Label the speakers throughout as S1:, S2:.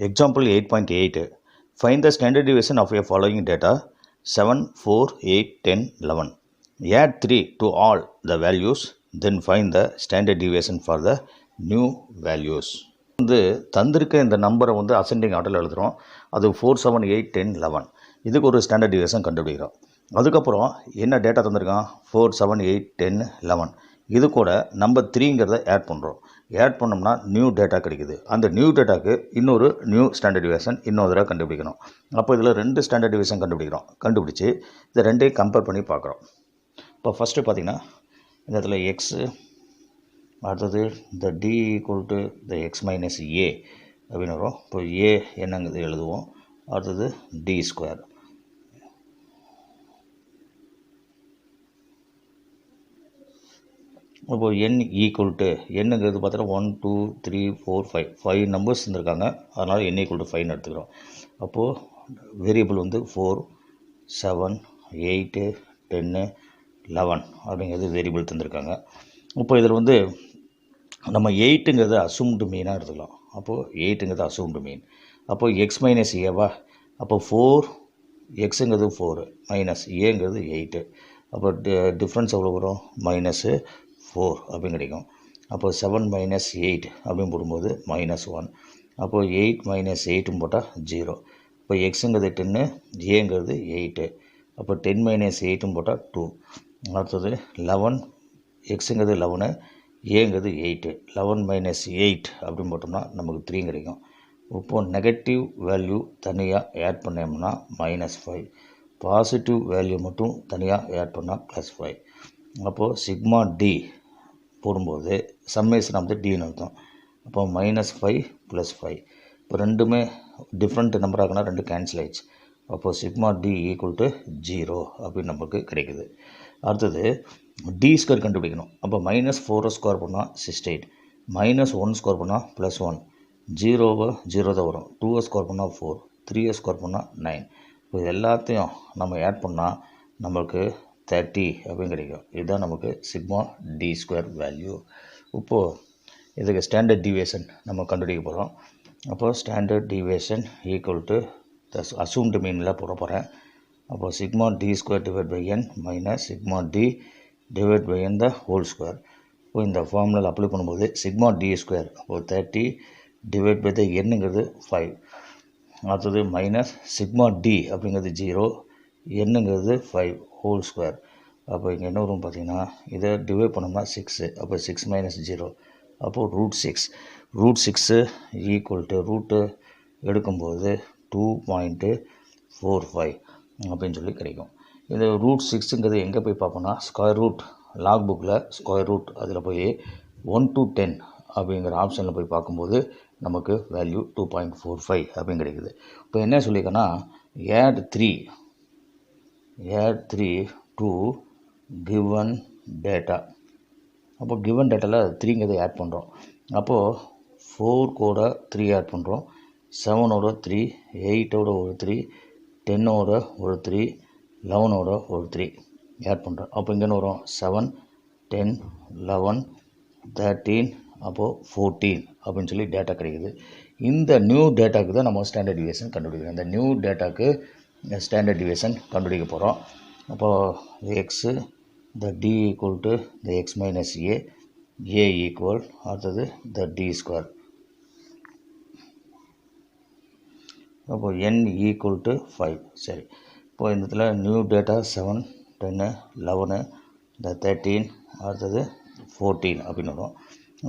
S1: Example 8.8. Find the standard deviation of a following data 7, 4, 8, 10, 11. Add 3 to all the values, then find the standard deviation for the new values. தந்திருக்க இந்த நம்பரை ascending ஆர்டரில் எழுதுகிறோம். அது 4, 7, 8, 10, 11. இதுக்கு ஒரு standard deviation கண்டுபிடிக்கிறோம். அதுக்கப்புறம் என்ன டேட்டா தந்திருக்கான்? 4, 7, 8, 10, 11. இது கூட நம்பர் 3ங்கிறத ஆட் பண்ணுறோம். ஆட் பண்ணோம்னா நியூ டேட்டா கிடைக்குது. அந்த நியூ டேட்டாக்கு இன்னொரு நியூ ஸ்டாண்டர்ட் டிவியேஷன் இன்னொரு தடவை கண்டுபிடிக்கணும். அப்போ இதில் 2 ஸ்டாண்டர்ட் டிவியேஷன் கண்டுபிடிச்சி இதை ரெண்டையும் கம்பேர் பண்ணி பார்க்குறோம். இப்போ ஃபஸ்ட்டு பார்த்திங்கன்னா இந்த இடத்துல எக்ஸு, அடுத்தது இந்த D equal to the X minus A அப்படின்னு வரும். இப்போ ஏ என்னங்கிறது எழுதுவோம். அடுத்தது டி ஸ்கொயர். இப்போது என் ஈக்குவல் டு என்னங்கிறது பார்த்தோன்னா 1, 2, 3, 4, 5 நம்பர்ஸ் இருந்திருக்காங்க. அதனால் என் ஈக்குவல் டு 5 எடுத்துக்கிறோம். அப்போது வேரியபிள் 4, 7, 8, 10, 11 அப்படிங்கிறது வேரியபிள் தந்திருக்காங்க. இப்போ இதில் நம்ம 8ங்கிறது அசூம்டு மீனாக எடுத்துக்கலாம். அப்போது 8ங்கிறது அசூம்டு மீன். அப்போது எக்ஸ் மைனஸ் ஏவா, அப்போ 4 எக்ஸுங்கிறது 4 மைனஸ் ஏங்கிறது 8. அப்போ டிஃப்ரென்ஸ் எவ்வளோ வரும்? -4 அப்படின்னு கிடைக்கும். அப்போது 7 - 8 அப்படின்னு போடும்போது -1. அப்போது 8 - 8 போட்டால் 0. இப்போ எக்ஸுங்கிறது 10, ஏங்கிறது 8. அப்போ 10 - 8 போட்டால் 2. அடுத்தது 11, எக்ஸுங்கிறது 11, ஏங்கிறது 8. 11 - 8 அப்படின்னு போட்டோம்னா நமக்கு 3 கிடைக்கும். இப்போது நெகட்டிவ் வேல்யூ தனியாக ஆட் பண்ணோம்னா -5, பாசிட்டிவ் வேல்யூ மட்டும் தனியாக ஆட் பண்ணால் +5. அப்போது சிக்மா டி போடும்போது சம்மேஷன் டின்னு அர்த்தம். அப்போ -5 + 5. இப்போ ரெண்டுமே டிஃப்ரெண்ட் நம்பர் ஆகுனா 2 கேன்சல் ஆயிடுச்சு. அப்போது சிக்மா டி ஈக்குவல் டு 0 அப்படின்னு நமக்கு கிடைக்குது. அடுத்தது டி ஸ்கொயர் கண்டுபிடிக்கணும். அப்போ -4 ஸ்கொயர் பண்ணால் 68, -1 ஸ்கொயர் பண்ணால் +1, 0 தான் வரும். 2 ஸ்கொயர் பண்ணால் 4, 3 ஸ்கொயர் பண்ணால் 9. இப்போ இது எல்லாத்தையும் நம்ம ஆட் பண்ணால் நம்மளுக்கு 30 அப்படின்னு கிடைக்கும். இதுதான் நமக்கு சிக்மா டி ஸ்கொயர் வேல்யூ. இப்போது இதுக்கு ஸ்டாண்டர்ட் டிவியேஷன் நம்ம கண்டுபிடிக்க போகிறோம். அப்போது standard deviation equal to the assumed மீனில் போட போகிறேன். அப்போது sigma D square divide by N minus sigma D divide by N the whole square. இப்போ இந்த ஃபார்முலாவில் அப்ளை பண்ணும்போது சிக்மா டி ஸ்கொயர் அப்போது 30 டிவைட் பை த என்னங்கிறது 5. அடுத்தது மைனஸ் சிக்மா டி அப்படிங்கிறது 0, என்னங்கிறது 5 ஹோல் ஸ்கொயர். அப்போ இங்கே என்ன வரும் பார்த்தீங்கன்னா, இதை டிவைட் பண்ணோம்னா 6. அப்போ 6 - 0 அப்போது √6. √6 ஈக்குவல் டு ரூட்டு எடுக்கும்போது 2.45 அப்படின்னு சொல்லி கிடைக்கும். இந்த √6ங்கிறது எங்கே போய் பார்ப்போம்னா ஸ்கொயர் ரூட் லாக் புக்கில் ஸ்கொயர் ரூட் அதில் போய் 1 to 10 அப்படிங்கிற ஆப்ஷனில் போய் பார்க்கும்போது நமக்கு வேல்யூ 2.45 அப்படின்னு கிடைக்குது. இப்போ என்ன சொல்லியிருக்கேன்னா add 3 to given data. அப்போ கிவன் டேட்டாவில் 3ங்கிறத ஆட் பண்ணுறோம். அப்போது 4 கூட 3 ஆட் பண்ணுறோம், 7ஓட 3, 8ஓட ஒரு 3, 10ஓட ஒரு 3, 11ஓட ஒரு 3 ஆட் பண்ணுறோம். அப்போ இங்கே வரும் 7, 10, 11, 13, அப்போது 14 அப்படின்னு சொல்லி டேட்டா கிடைக்குது. இந்த நியூ டேட்டாவுக்கு தான் நம்ம ஸ்டாண்டர்ட் டிவியேஷன் கண்டுபிடிக்கிறோம். இந்த நியூ டேட்டாவுக்கு ஸ்டாண்டர்ட் டிவியேஷன் கண்டுபிடிக்க போகிறோம். அப்போது X the D equal to the X minus A, A equal அடுத்தது த டி ஸ்கொயர். அப்போது என் ஈக்குவல் டு 5. சரி, இப்போது இந்த இடத்துல நியூ டேட்டா 7, 10, 11, த 13, அடுத்தது 14 அப்படின்னு வரும்.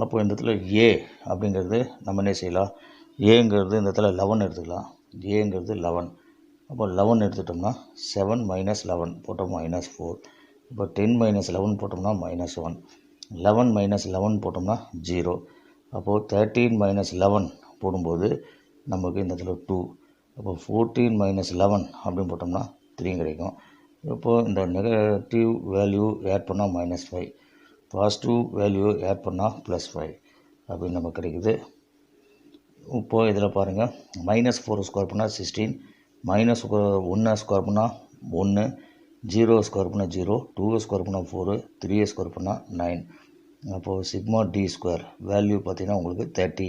S1: அப்போது இந்த இடத்துல ஏ அப்படிங்கிறது நம்ம என்ன செய்யலாம், ஏங்கிறது இந்த இடத்துல 11 எடுத்துக்கலாம். ஏங்கிறது 11. அப்போ 11 எடுத்துட்டோம்னா 7 - 11 போட்டோம் -4. இப்போ 10 - 11 போட்டோம்னா -1. 11 - 11 போட்டோம்னா 0. அப்போது 13 - 11 போடும்போது நமக்கு இந்த இடத்துல 2. அப்போ 14 - 11 அப்படின்னு போட்டோம்னா 3 கிடைக்கும். இப்போது இந்த நெகட்டிவ் வேல்யூ ஆட் பண்ணால் -5, பாசிட்டிவ் வேல்யூ ஆட் பண்ணால் +5 அப்படின்னு நமக்கு கிடைக்குது. இப்போது இதில் பாருங்கள் -4 ஸ்கொயர் பண்ணால் 16, -1 ஸ்கொயர் பண்ணால் 1, 0 ஸ்கொயர் பண்ணால் 0, 2 ஸ்கொயர் பண்ணால் 4, 3 ஸ்கொயர் பண்ணால் 9. அப்போது சிக்மா டி ஸ்கொயர் வேல்யூ பார்த்திங்கன்னா உங்களுக்கு 30.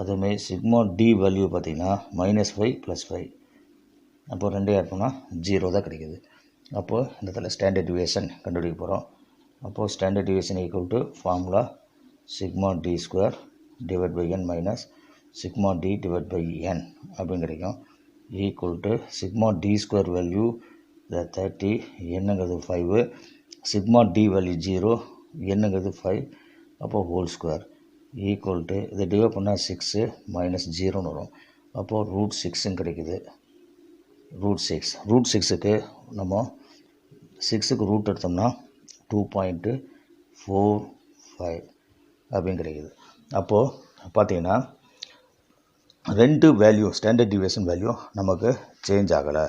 S1: அதுமாதிரி சிக்மா டி வேல்யூ பார்த்திங்கன்னா -5 + 5. அப்போ 2 ஆட் பண்ணால் 0 தான் கிடைக்குது. அப்போது இந்த இடத்துல ஸ்டாண்டர்ட் டிவியேஷன் கண்டுபிடிக்க போகிறோம். அப்போது standard deviation equal to formula sigma D square divide by n minus sigma D divide by n அப்படின்னு கிடைக்கும். Equal to sigma D square value 30, என்னங்கிறது 5, சிக்மா டி வேல்யூ 0, என்னங்கிறது 5, அப்போது ஹோல் ஸ்கொயர் ஈக்குவல் டு இதை divide பண்ணால் 6 minus 0ன்னு வரும். அப்போது √6 கிடைக்குது. √6க்கு நம்ம 6க்கு ரூட் எடுத்தோம்னா 2.45 அப்படின்னு கிடைக்குது. அப்போது பார்த்தீங்கன்னா 2 வேல்யூ ஸ்டாண்டர்ட் டிவியேஷன் வேல்யூ நமக்கு சேஞ்ச் ஆகலை.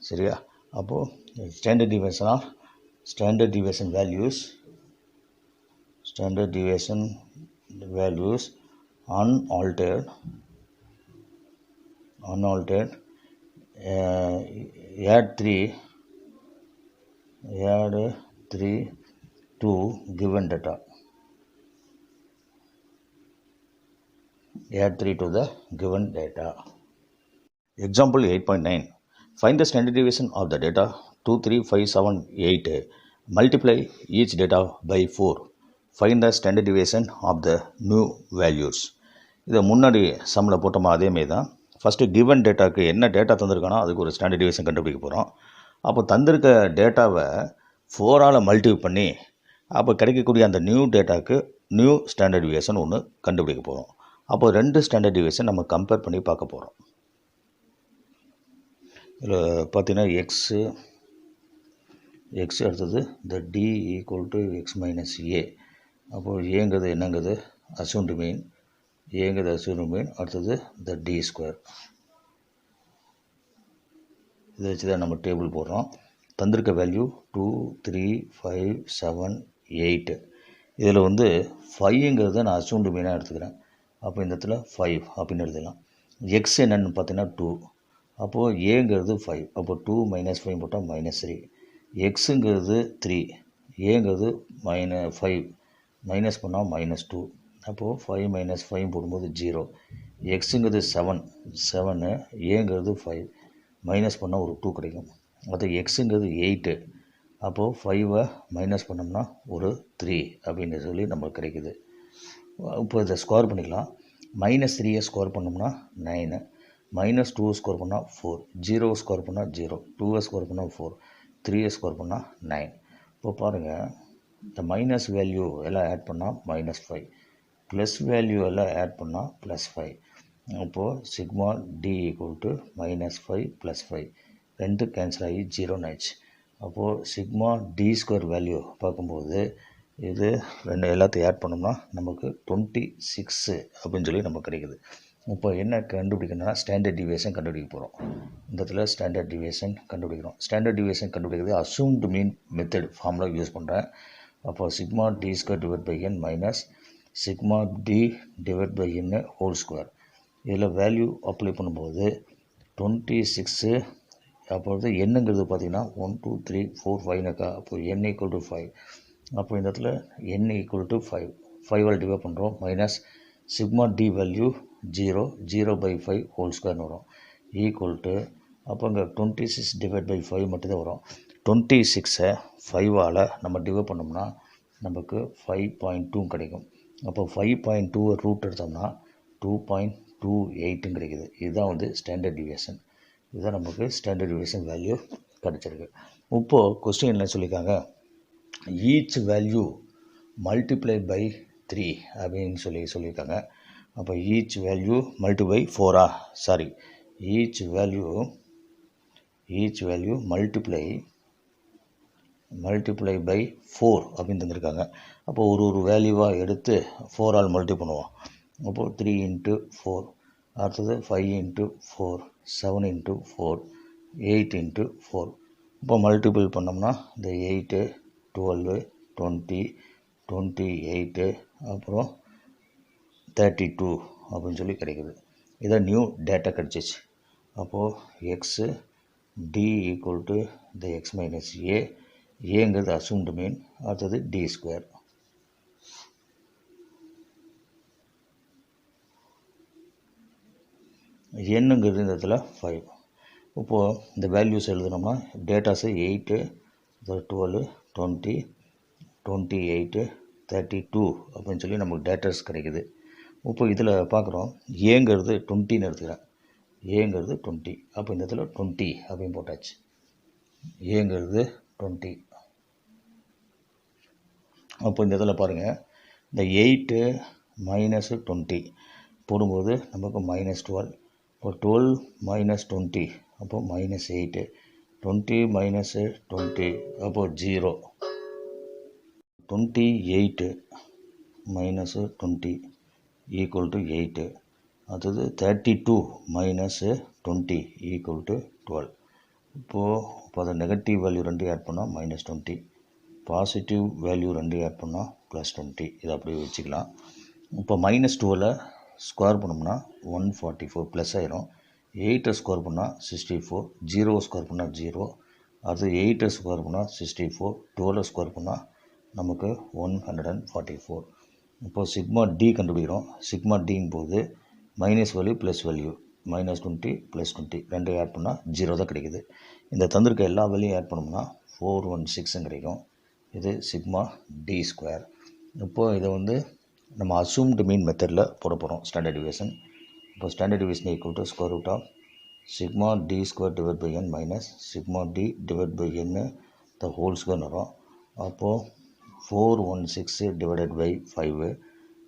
S1: சரியா? அப்போது standard deviation values unaltered add 3 to given data. Add 3 to the given data. Example 8.9. Find the standard deviation of the data 2, 3, 5, 7, 8. Multiply each data by 4. Find the standard deviation of the new values. இதை முன்னாடி சம்மில் போட்டோமா அதேமாரி தான். First given டேட்டாவுக்கு என்ன data தந்திருக்கானோ அதுக்கு ஒரு standard deviation கண்டுபிடிக்க போகிறோம். அப்போ தந்திருக்க டேட்டாவை 4ஆல் மல்டிப்ளை பண்ணி அப்போ கிடைக்கக்கூடிய அந்த நியூ டேட்டாவுக்கு நியூ ஸ்டாண்டர்ட் டிவியேஷன் ஒன்று கண்டுபிடிக்க போகிறோம். அப்போ 2 ஸ்டாண்டர்ட் டிவியேஷன் நம்ம கம்பேர் பண்ணி பார்க்க போகிறோம். இதில் பார்த்தீங்கன்னா எக்ஸ் அடுத்தது இந்த D equal to X minus A. அப்போது ஏங்கிறது என்னங்கிறது அசூம்டு மீன், அடுத்தது இந்த டி ஸ்கொயர். இதை வச்சு தான் நம்ம டேபிள் போடுறோம். தந்திருக்க வேல்யூ 2, 3, 5, 7, 8. இதில் வந்து 5ங்கிறத நான் அசூம்டு மீனாக எடுத்துக்கிறேன். அப்போ இந்த இடத்துல 5 அப்படின்னு எழுதலாம். எக்ஸ் என்னென்னு பார்த்தீங்கன்னா 2. அப்போது ஏங்கிறது 5. அப்போ 2 - 5 போட்டால் -3. எக்ஸுங்கிறது 3, ஏங்கிறது -5 மைனஸ் பண்ணால் -2. அப்போது 5 - 5 போடும்போது 0. எக்ஸுங்கிறது 7, ஏங்கிறது 5 மைனஸ் பண்ணால் ஒரு 2 கிடைக்கும். அது எக்ஸுங்கிறது 8. அப்போது 5 மைனஸ் பண்ணோம்னா ஒரு 3 அப்படின்னு சொல்லி நம்மளுக்கு கிடைக்குது. இப்போ இதை ஸ்கொயர் பண்ணிக்கலாம். -3 ஸ்கொயர் பண்ணோம்னா 9, -2 ஸ்கொயர் பண்ணால் 4, 0 ஸ்கொயர் பண்ணால் 0, 2 ஸ்கொயர் பண்ணால் 4, 3 ஸ்கொயர் பண்ணால் 9. இப்போ பாருங்கள், இந்த மைனஸ் வேல்யூ எல்லாம் ஆட் பண்ணால் -5, ப்ளஸ் வேல்யூ எல்லாம் ஆட் பண்ணால் +5. அப்போது sigma D equal to -5 + 5 2 cancel ஆகி 0 ஆயிடுச்சு. அப்போது சிக்மா டி ஸ்கொயர் வேல்யூ பார்க்கும்போது இது எல்லாத்தையும் ஆட் பண்ணோம்னா நமக்கு 26 அப்படின்னு சொல்லி நமக்கு கிடைக்குது. இப்போ என்ன கண்டுபிடிக்கணும்னா ஸ்டாண்டர்ட் டிவியேஷன் கண்டுபிடிக்க போகிறோம். இந்த இடத்துல ஸ்டாண்டர்ட் டிவியேஷன் கண்டுபிடிக்கிறோம். ஸ்டாண்டர்ட் டிவியேஷன் கண்டுபிடிக்கிறது assumed mean method formula use பண்ணுறேன். அப்போ sigma D square divide by n minus sigma D divide by n whole square. இதில் வேல்யூ அப்ளை பண்ணும்போது 26. அப்போது என்னங்கிறது பார்த்திங்கன்னா 1, 2, 3, 4, 5னாக்கா அப்போது n ஈக்குவல் டு 5. அப்போ இந்த இடத்துல n ஈக்குவல் டு 5, 5ஆல் டிவைட் பண்ணுறோம். Minus sigma D value 0/5 whole ஸ்கொயர்னு வரும். ஈக்குவல் டு அப்போ இங்கே 26 டிவைட் பை 5 மட்டும்தான் வரும். 26ஐ 5ஆல் நம்ம டிவைட் பண்ணோம்னா நமக்கு 5.2 கிடைக்கும். அப்போ 5.2 ரூட் எடுத்தோம்னா 2.28 கிடைக்குது. இதுதான் வந்து ஸ்டாண்டர்ட் டிவியேஷன். இதுதான் நமக்கு ஸ்டாண்டர்ட் டிவியேஷன் வேல்யூ கிடச்சிருக்கு. இப்போது கொஸ்டின் என்ன சொல்லியிருக்காங்க, ஈச் வேல்யூ மல்டிப்ளை பை 3 அப்படின்னு சொல்லியிருக்காங்க. அப்போ each value multiply 4 each value multiply by 4 அப்படின்னு தந்திருக்காங்க. அப்போ ஒரு வேல்யூவாக எடுத்து 4ஆல் மல்டி பண்ணுவோம். அப்போது 3 × 4, அடுத்தது 5 × 4, 7 × 4, 8 × 4. இப்போ மல்டிபிள் பண்ணோம்னா இந்த 8, 12, 20, 28, அப்புறம் 32 அப்படின்னு சொல்லி கிடைக்குது. இதான் நியூ டேட்டா கிடச்சிச்சு. அப்போது எக்ஸு டி ஈக்குவல் டு இந்த எக்ஸ் மைனஸ் ஏங்கிறது அசூம்டு மீன், அடுத்தது டி ஸ்கொயர். என்னங்கிறது இந்த இடத்துல 5. இப்போது இந்த வேல்யூஸ் எழுதுனோம்னா டேட்டாஸு 8, 12, 20, 28, 32 அப்படின்னு சொல்லி நமக்கு டேட்டாஸ் கிடைக்குது. இப்போ இதில் பார்க்குறோம் ஏங்கிறது 20ன்னு எடுத்துக்கிறேன். ஏங்கிறது 20. அப்போ இந்த இடத்துல 20 அப்படின்னு போட்டாச்சு. ஏங்கிறது 20. அப்போ இந்த இதில் பாருங்கள், இந்த 8 மைனஸ் 20 போடும்போது நமக்கு -12. இப்போ 12 மைனஸ் 20 அப்போ -8. 20 மைனஸ் 20 அப்போது 0. 28 மைனஸ் 20 ஈக்குவல் டு 8. அடுத்தது 32 மைனஸ் 20 ஈக்குவல் டு 12. இப்போது அதை நெகட்டிவ் வேல்யூ 2 ஆட் பண்ணால் -20, பாசிட்டிவ் வேல்யூ 2 ஆட் பண்ணால் +20. இதை அப்படியே வச்சுக்கலாம். இப்போ -12 ஸ்கொயர் பண்ணோம்னா 144 ப்ளஸ் ஆயிரும். 8 ஸ்கொயர் பண்ணால் 64, 0 ஸ்கொயர் பண்ணால் 0, அடுத்து 8 ஸ்கொயர் பண்ணால் 64, 12 ஸ்கொயர் பண்ணால் நமக்கு 144. இப்போ சிக்மா டி கண்டுபிடிக்கிறோம். சிக்மா டிங்கும் போது மைனஸ் வேல்யூ ப்ளஸ் வேல்யூ, -20 +20 ரெண்டு ஆட் பண்ணால் 0 தான் கிடைக்குது. இந்த தந்திருக்க எல்லா வேல்யூயும் ஆட் பண்ணோம்னா 416 கிடைக்கும். இது சிக்மா டி ஸ்கொயர். இப்போது இதை வந்து நம்ம அசூம்டு மீன் மெத்தடில் போட போகிறோம் ஸ்டாண்டர்ட் டிவியேஷன். இப்போ standard deviation equal to square root of sigma D square divide by N minus sigma D divide by N the whole ஸ்கொயர்னு வரும். அப்போது 416 டிவைடட் பை 5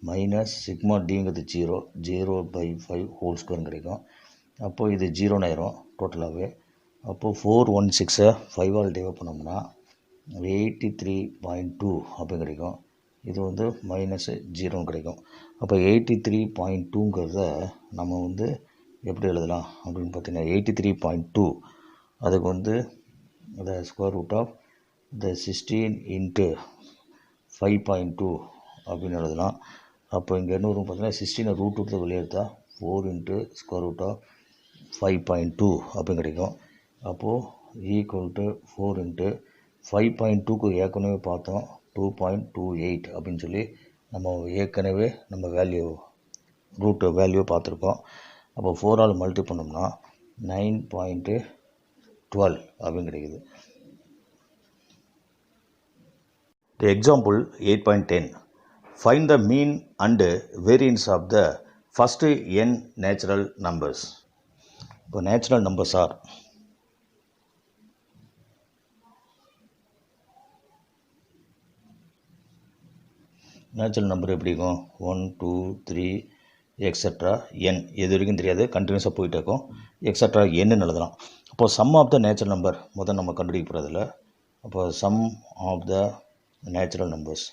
S1: மைனஸ் சிக்மா டிங்கிறது 0, 0 பை 5 ஹோல் ஸ்கொயர் கிடைக்கும். அப்போது இது 0 ஆயிரும் டோட்டலாகவே. அப்போது 416 5ஆல் டிவைட் பண்ணோம்னா 83.2 அப்படி கிடைக்கும். இது வந்து -0 கிடைக்கும். அப்போ 83.2ங்கிறத நம்ம வந்து எப்படி எழுதலாம் அப்படின்னு பார்த்தீங்கன்னா 83.2 அதுக்கு வந்து the square root of the 16 into 5.2 அப்படின்னு எழுதலாம். அப்போ இங்கே என்ன வரும் பார்த்தீங்கன்னா 16 ரூட் விட்டு வெளியே எடுத்தால் 4 into square root of 5.2 அப்படின்னு கிடைக்கும். அப்போது ஈக்குவல் டு 4 into 5.2க்கு ஏற்கனவே பார்த்தோம் 2.28 அப்படின்னு சொல்லி நம்ம ஏற்கனவே நம்ம வேல்யூ ரூட் வேல்யூ பார்த்துருக்கோம். அப்போ 4ஆல் மல்டி பண்ணோம்னா 9.12 அப்படின்னு கிடைக்குது. The example 8.10. Find the mean and variance of the first n natural numbers. இப்போ natural numbers are natural number எப்படி இருக்கும் 1 2 3 எக்ஸட்ரா n எது வரைக்கும் தெரியாது, கண்டினியூஸாக போயிட்டே இருக்கும். எக்ஸட்ரா என்னன்னு எழுதலாம். அப்போது sum of the natural number முதல் நம்ம கண்டுபிடிக்க போகிறதில்ல. அப்போ sum of the natural numbers,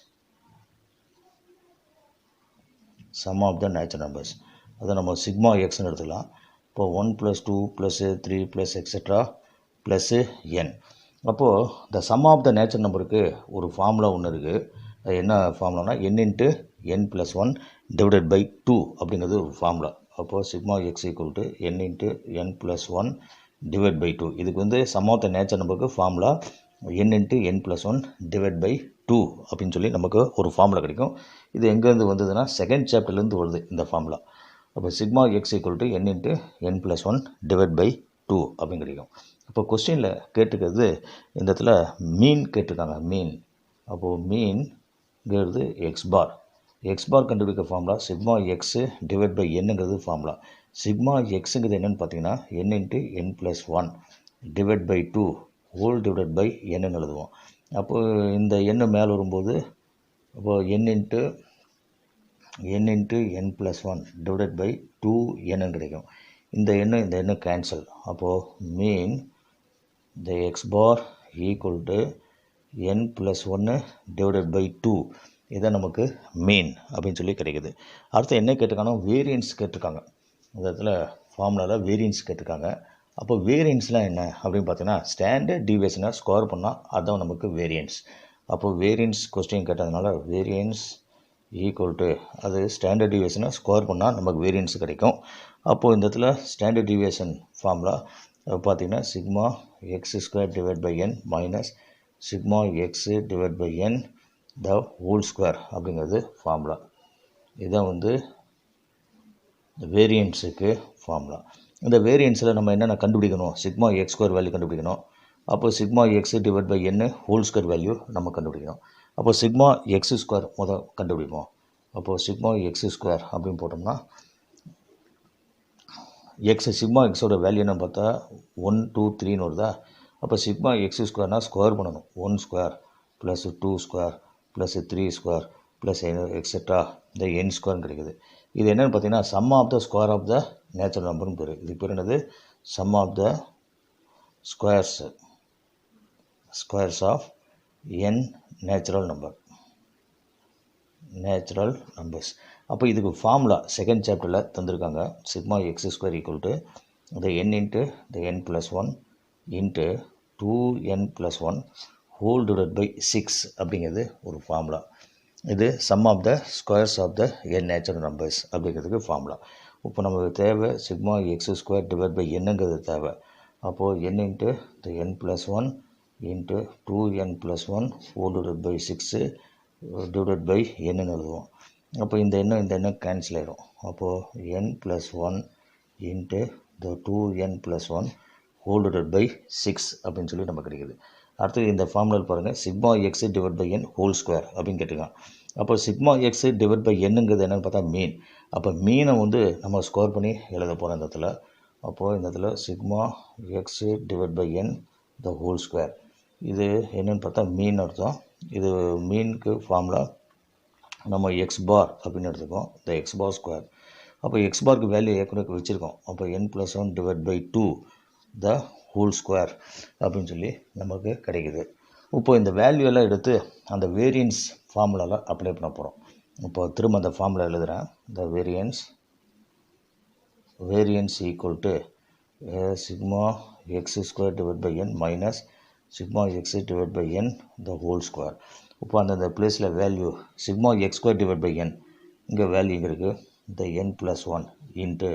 S1: sum of the natural numbers அதை நம்ம சிக்மா எக்ஸ்ன்னு எடுத்துக்கலாம். இப்போ 1 + 2 + 3 + எக்ஸட்ரா ப்ளஸ் n. அப்போது the sum of the natural நம்பருக்கு ஒரு ஃபார்முலா ஒன்று இருக்குது. அது என்ன ஃபார்முலானா n × n + 1 டிவைடட் பை 2 அப்படிங்கிறது ஒரு ஃபார்முலா. அப்போது sigma X equal to n × n + 1 divide by 2. இதுக்கு வந்து சம் ஆஃப் த நேச்சுரல் நம்பருக்கு formula n × n + 1 divide by 2 அப்படின்னு சொல்லி நமக்கு ஒரு ஃபார்முலா கிடைக்கும். இது எங்கேருந்து வந்ததுன்னா செகண்ட் சாப்டர்லேருந்து வருது இந்த ஃபார்முலா. அப்போ sigma X equal to n × n + 1 divide by 2 அப்படின்னு கிடைக்கும். இப்போ கொஸ்டினில் கேட்டுக்கிறது இந்த இடத்துல மீன் கேட்டிருக்காங்க, மீன். அப்போது மீன்ங்கிறது எக்ஸ் பார் கண்டுபிடிக்க formula sigma x divide by என்னங்கிறது ஃபார்முலா. சிக்மா எக்ஸுங்கிறது என்னென்னு பார்த்தீங்கன்னா n × n + 1 divide by 2 divide divide by என்னன்னு எழுதுவோம். அப்போது இந்த எண்ணு மேலே வரும்போது அப்போது n × n + 1 டிவைட் பை 2 என்னன்னு கிடைக்கும். இந்த எண்ணு கேன்சல். அப்போது mean the x bar equal to n + 1 divided by 2 இதை நமக்கு மீன் அப்படின்னு சொல்லி கிடைக்குது. அடுத்து என்ன கேட்டிருக்காங்கன்னா வேரியன்ஸ் கேட்டிருக்காங்க. இந்த இடத்துல ஃபார்முலாவில் வேரியன்ஸ் கேட்டிருக்காங்க. அப்போ வேரியன்ஸ்லாம் என்ன அப்படின்னு பார்த்தீங்கன்னா ஸ்டாண்டர்ட் டிவியேஷனை ஸ்கொயர் பண்ணால் அதுதான் நமக்கு வேரியன்ஸ். அப்போது வேரியன்ஸ் கொஸ்டின் கேட்டதுனால வேரியன்ஸ் ஈக்குவல் டு அது ஸ்டாண்டர்ட் டிவியேஷனை ஸ்கொயர் பண்ணால் நமக்கு வேரியன்ஸ் கிடைக்கும். அப்போது இந்த இடத்துல ஸ்டாண்டர்ட் டிவியேஷன் ஃபார்முலா பார்த்தீங்கன்னா sigma x² divide by n minus sigma x divide by n the whole square அப்படிங்கிறது ஃபார்முலா. இதுதான் வந்து வேரியன்ஸுக்கு ஃபார்முலா. இந்த வேரியன்ஸில் நம்ம என்னென்ன கண்டுபிடிக்கணும், சிக்மா எக்ஸ் ஸ்கொயர் வேல்யூ கண்டுபிடிக்கணும். அப்போ sigma X divide by n whole square value நம்ம கண்டுபிடிக்கணும். அப்போ சிக்மா எக்ஸ் ஸ்கொயர் முதல் கண்டுபிடிப்போம். அப்போது சிக்மா எக்ஸ் ஸ்கொயர் அப்படின்னு போட்டோம்னா சிக்மா எக்ஸோட வேல்யூ என்ன பார்த்தா 1 2 3ன்னு வருதா. அப்போ சிக்மா எக்ஸ் ஸ்கொயர்னால் ஸ்கொயர் பண்ணணும். 1 square plus 2 square plus 3 square plus etcetera இந்த என் ஸ்கொயர்னு கிடைக்குது. இது என்னென்னு பார்த்தீங்கன்னா sum of the square of the natural நம்பர்னு பேர். இது பேர் என்னது, sum of the squares of N natural numbers. அப்போ இதுக்கு ஃபார்முலா செகண்ட் சாப்டரில் தந்திருக்காங்க. Sigma X square equal to the N into the N plus 1 into 2n + 1 whole divide by 6 அப்படிங்கிறது ஒரு ஃபார்முலா. இது some of the squares of the n natural numbers அப்படிங்கிறதுக்கு formula. இப்போ நமக்கு தேவை sigma X square divide by என்னங்கிறது தேவை. அப்போது n into the N plus 1 into 2n + 1 whole divide by 6 divide by என்னன்னு எழுதுவோம். அப்போ இந்த எண்ணம் கேன்சல் ஆகிடும். அப்போது n + 1 into the 2n + 1 whole divide by 6 அப்படின்னு சொல்லி நமக்கு கிடைக்குது. அடுத்து இந்த ஃபார்முலா பாருங்கள், sigma X divide by n whole square அப்படின்னு கேட்டுக்கலாம். அப்போ சிக்மா எக்ஸ் டிவைட் பை என்னங்கிறது என்னென்னு பார்த்தா மீன். அப்போ மீனை வந்து நம்ம ஸ்கொயர் பண்ணி எழுத போகிறோம் இந்த இடத்துல. அப்போது இந்த இடத்துல sigma X divide by N the whole square. இது என்னென்னு பார்த்தா மீன் அர்த்தம். இது மீனுக்கு ஃபார்முலா நம்ம எக்ஸ் பார் அப்படின்னு எடுத்துக்கோம், த எக்ஸ் பார் ஸ்கொயர். அப்போ எக்ஸ் பாருக்கு வேல்யூ ஏற்கனவே வச்சுருக்கோம். அப்போ n + 1 divide by 2 the whole square அப்படின்னு சொல்லி நமக்கு கிடைக்குது. இப்போ இந்த வேல்யூ எல்லாம் எடுத்து அந்த வேரியன்ஸ் ஃபார்முலாவில் அப்ளை பண்ண போகிறோம். இப்போ திரும்ப அந்த ஃபார்முலா எழுதுகிறேன். The variance equal to sigma X square divide by N minus sigma X divide by N the whole square. இப்போ அந்த பிளேஸில் value sigma X square divide by N இங்கே வேல்யூ இங்கே இருக்குது. The n + 1 into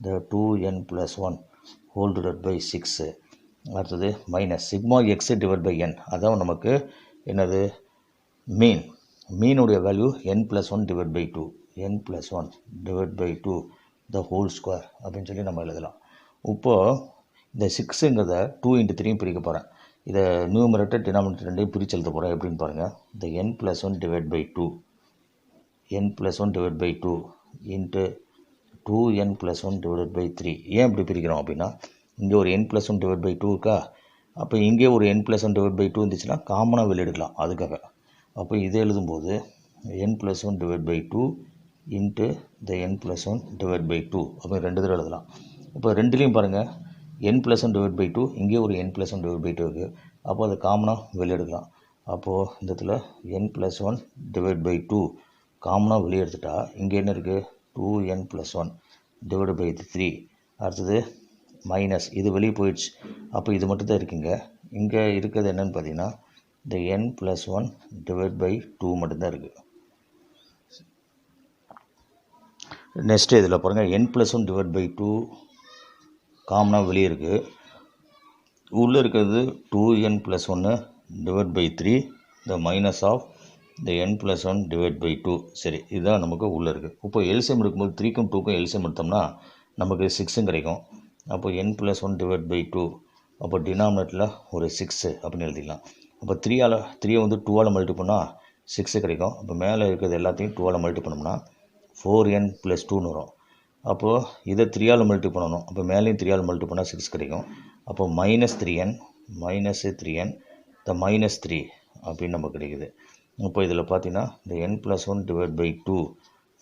S1: the 2n + 1 whole divide by 6. அடுத்தது minus sigma X divide by N, அதான் நமக்கு என்னது மீனுடைய value n + 1 divide by 2, n + 1 divide by 2 the whole square அப்படின்னு சொல்லி நம்ம எழுதலாம். இப்போது இந்த 6ங்கிறத 2 × 3 பிரிக்க போகிறேன். இதை நியூமரேட்டர் டினாமினேட்டர் ரெண்டையும் பிரித்து எழுத போகிறேன். எப்படின்னு பாருங்கள், இந்த n + 1 divide by 2 divide by 2 into 2n + 1 divide by 3. ஏன் இப்படி பிரிக்கிறோம் அப்படின்னா, இங்கே ஒரு n + 1 டிவைட் பை 2 இருக்கா, அப்போ இங்கே ஒரு n + 1 டிவைட் பை 2 இருந்துச்சுன்னா காமனாக வெளியே எடுக்கலாம் அதுக்காக. அப்போ இதை எழுதும்போது n + 1 divide by 2 into the n + 1 divide by 2 அப்போ 2 தடவை எழுதலாம். இப்போ ரெண்டுலேயும் பாருங்கள் n + 1 டிவைட் பை 2, இங்கே ஒரு n + 1 டிவைட் பை 2 இருக்குது. அப்போ அது காமனாக வெளியே எடுக்கலாம். அப்போது இந்த இடத்துல n + 1 டிவைட் பை 2 காமனாக வெளியே எடுத்துட்டா இங்கே என்ன இருக்குது, 2n + 1 டிவைட் பை 3. அடுத்தது மைனஸ், இது வெளியே போயிடுச்சு. அப்போ இது மட்டும் தான் இருக்குங்க. இங்கே இருக்கிறது என்னென்னு பார்த்தீங்கன்னா இந்த n + 1 டிவைட் பை 2 மட்டும்தான் இருக்குது. நெக்ஸ்ட்டு இதில் பாருங்கள், n + 1 டிவைட் பை 2 காமனாக வெளியே இருக்குது. உள்ளே இருக்கிறது 2n + 1 divide by 3 the minus of இந்த n + 1 டிவைட் பை 2. சரி, இதுதான் நமக்கு உள்ளே இருக்குது. இப்போ எல்சிஎம் எடுக்கும்போது 3க்கும் 2க்கும் எல்சிஎம் எடுத்தோம்னா நமக்கு 6 கிடைக்கும். அப்போ n + 1 டிவைட் பை 2, அப்போ டினாமினேட்டில் ஒரு 6 அப்படின்னு எழுதிக்கலாம். அப்போ 3 வந்து 2ஆல் மல்டி பண்ணால் 6 கிடைக்கும். அப்போ மேலே இருக்கிறது எல்லாத்தையும் 2ஆல் மல்டி பண்ணோம்னா 4n + 2ன்னு வரும். அப்போது இதை 3ஆல் மல்டி பண்ணணும். அப்போ மேலேயும் 3ஆல் மல்டி பண்ணால் 6 கிடைக்கும். அப்போ -3n த -3 அப்படின்னு நமக்கு கிடைக்குது. இப்போ இதில் பார்த்தீங்கன்னா இந்த n + 1 divide by 2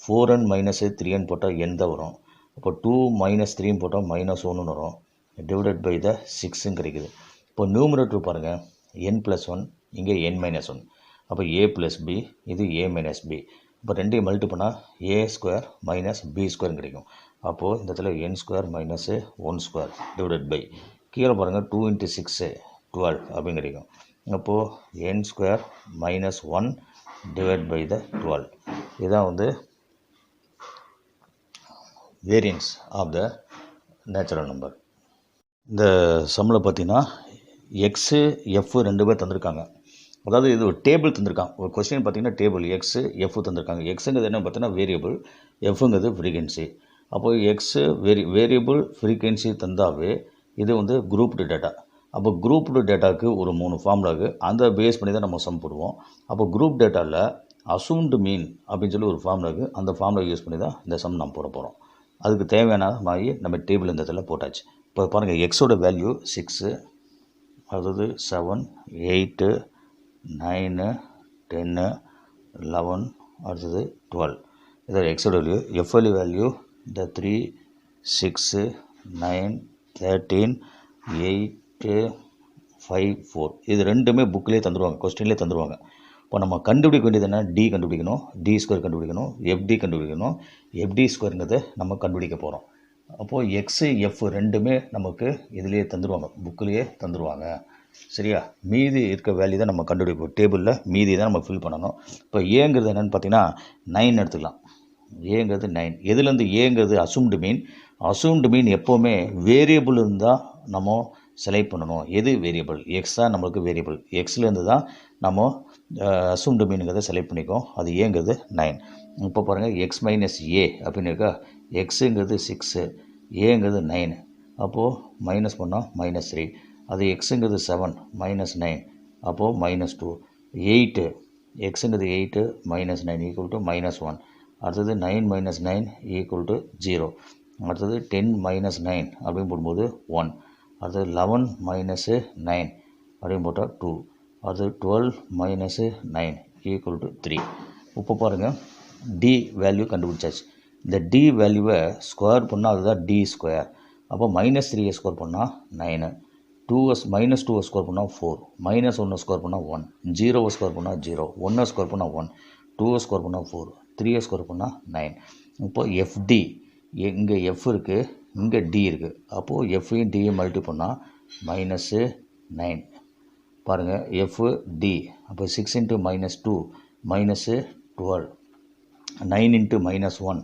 S1: 4n - 3n போட்டால் n தான் வரும். அப்போ 2 - 3 போட்டால் -1ன்னு வரும். டிவைடட் பை த 6 கிடைக்குது. இப்போ நியூமரேட்டர் பாருங்கள், n + 1 இங்கே n - 1. அப்போ a + b, இது a - b. இப்போ ரெண்டையும் மல்டி பண்ணால் a² - b² கிடைக்கும். அப்போது இந்த இடத்துல n² - 1² டிவைடட் பை கீழே பாருங்கள் 2 × 6 12 அப்படின்னு கிடைக்கும். அப்போது n² - 1 டிவைட் பை த 12. இதுதான் வந்து variance of the natural number. இந்த சம்மில் பார்த்தீங்கன்னா எக்ஸு எஃப் ரெண்டுமே தந்திருக்காங்க. அதாவது இது ஒரு டேபிள் தந்திருக்காங்க. ஒரு கொஸ்டின் பார்த்தீங்கன்னா டேபிள் எக்ஸு எஃப் தந்திருக்காங்க. எக்ஸுங்கிறது என்ன பார்த்தீங்கன்னா வேரியபிள், எஃப்ங்கிறது ஃப்ரீக்வன்சி. அப்போ எக்ஸு வேரியபிள் ஃப்ரீக்வன்சி தந்தாவே இது வந்து குரூப்டு டேட்டா. அப்போ குரூப்டு டேட்டாவுக்கு ஒரு 3 ஃபார்முலா இருக்குது. அந்த பேஸ் பண்ணி தான் நம்ம சம் போடுவோம். அப்போ குரூப் டேட்டாவில் அசூம்டு மீன் அப்படின்னு சொல்லி ஒரு ஃபார்முலா இருக்குது. அந்த ஃபார்முலா யூஸ் பண்ணி தான் இந்த சம் நம்ம போட போகிறோம். அதுக்கு தேவையான மாதிரி நம்ம டேபிள் இந்த இடத்துல போட்டாச்சு. இப்போ பாருங்கள், எக்ஸோட வேல்யூ 6, அதாவது 7, 8, 9, 10, 11, அடுத்தது 12. இதோட எக்ஸோட வேல்யூ. எஃப்எல் வேல்யூ இந்த 3, 6, 9, 13, 8, 5, 4. இது ரெண்டுமே புக்கிலே தந்துடுவாங்க, கொஸ்டின்லேயே தந்துடுவாங்க. இப்போ நம்ம கண்டுபிடிக்க வேண்டியது என்ன? டி கண்டுபிடிக்கணும், டி ஸ்கொயர் கண்டுபிடிக்கணும், எஃப்டி கண்டுபிடிக்கணும். எஃப்டி ஸ்கொயருங்கிறத நம்ம கண்டுபிடிக்க போகிறோம். அப்போது எக்ஸு எஃப் ரெண்டுமே நமக்கு இதிலேயே தந்துடுவாங்க, புக்கிலேயே தந்துடுவாங்க. சரியா? மீதி இருக்க வேல்யூ தான் நம்ம கண்டுபிடிப்போம். டேபிளில் மீதி தான் நம்ம ஃபில் பண்ணணும். இப்போ ஏங்கிறது என்னென்னு பார்த்தீங்கன்னா 9 எடுத்துக்கலாம். ஏங்கிறது 9. எதுலேருந்து? ஏங்கிறது அசூம்டு மீன். அசூம்டு மீன் எப்போவுமே வேரியபிள் இருந்தால் நம்ம செலக்ட் பண்ணணும். எது வேரியபிள்? எக்ஸ் தான் நம்மளுக்கு வேரியபிள். எக்ஸ்லேருந்து தான் நம்ம அசூம்டு மீனுங்கிறத செலக்ட் பண்ணிக்கோம். அது ஏங்கிறது 9. இப்போ பாருங்கள், எக்ஸ் மைனஸ் ஏ அப்படின்னு இருக்கா. எக்ஸுங்கிறது 6, ஏங்கிறது 9. அப்போது மைனஸ் பண்ணால் -3. அது எக்ஸுங்கிறது 7, -9. அப்போது -2. 8, எக்ஸுங்கிறது 8, -9 ஈக்குவல் டு -1. அடுத்தது 9 - 9 ஈக்குவல் டு 0. அடுத்தது 10 - 9 அப்படின்னு போடும்போது 1. அடுத்தது 11 - 9 அப்படின்னு போட்டால் 2. அடுத்தது 12 - 9 ஈக்குவல் டு 3. இப்போ பாருங்கள், டி வேல்யூ கண்டுபிடிச்சாச்சு. இந்த டி வேல்யூவை ஸ்கொயர் பண்ணால் அதுதான் டி ஸ்கொயர். அப்போ -3 ஸ்கொயர் பண்ணால் 9, -2 ஸ்கொயர் பண்ணால் 4, -1 ஸ்கொயர் பண்ணால் 1, 0 ஸ்கொயர் பண்ணால் 0, 1 ஸ்கொயர் பண்ணால் 1, 2 ஸ்கொயர் பண்ணால் 4, 3 ஸ்கொயர் பண்ணால் 9. இப்போ எஃப்டி, இங்கே எஃப் இருக்குது, இங்கே டி இருக்குது. அப்போது எஃப்ஐயும் டியும் மல்டி பண்ணால் -9. பாருங்கள், எஃப் டி. அப்போ 6 × -2 -12, 9 × -1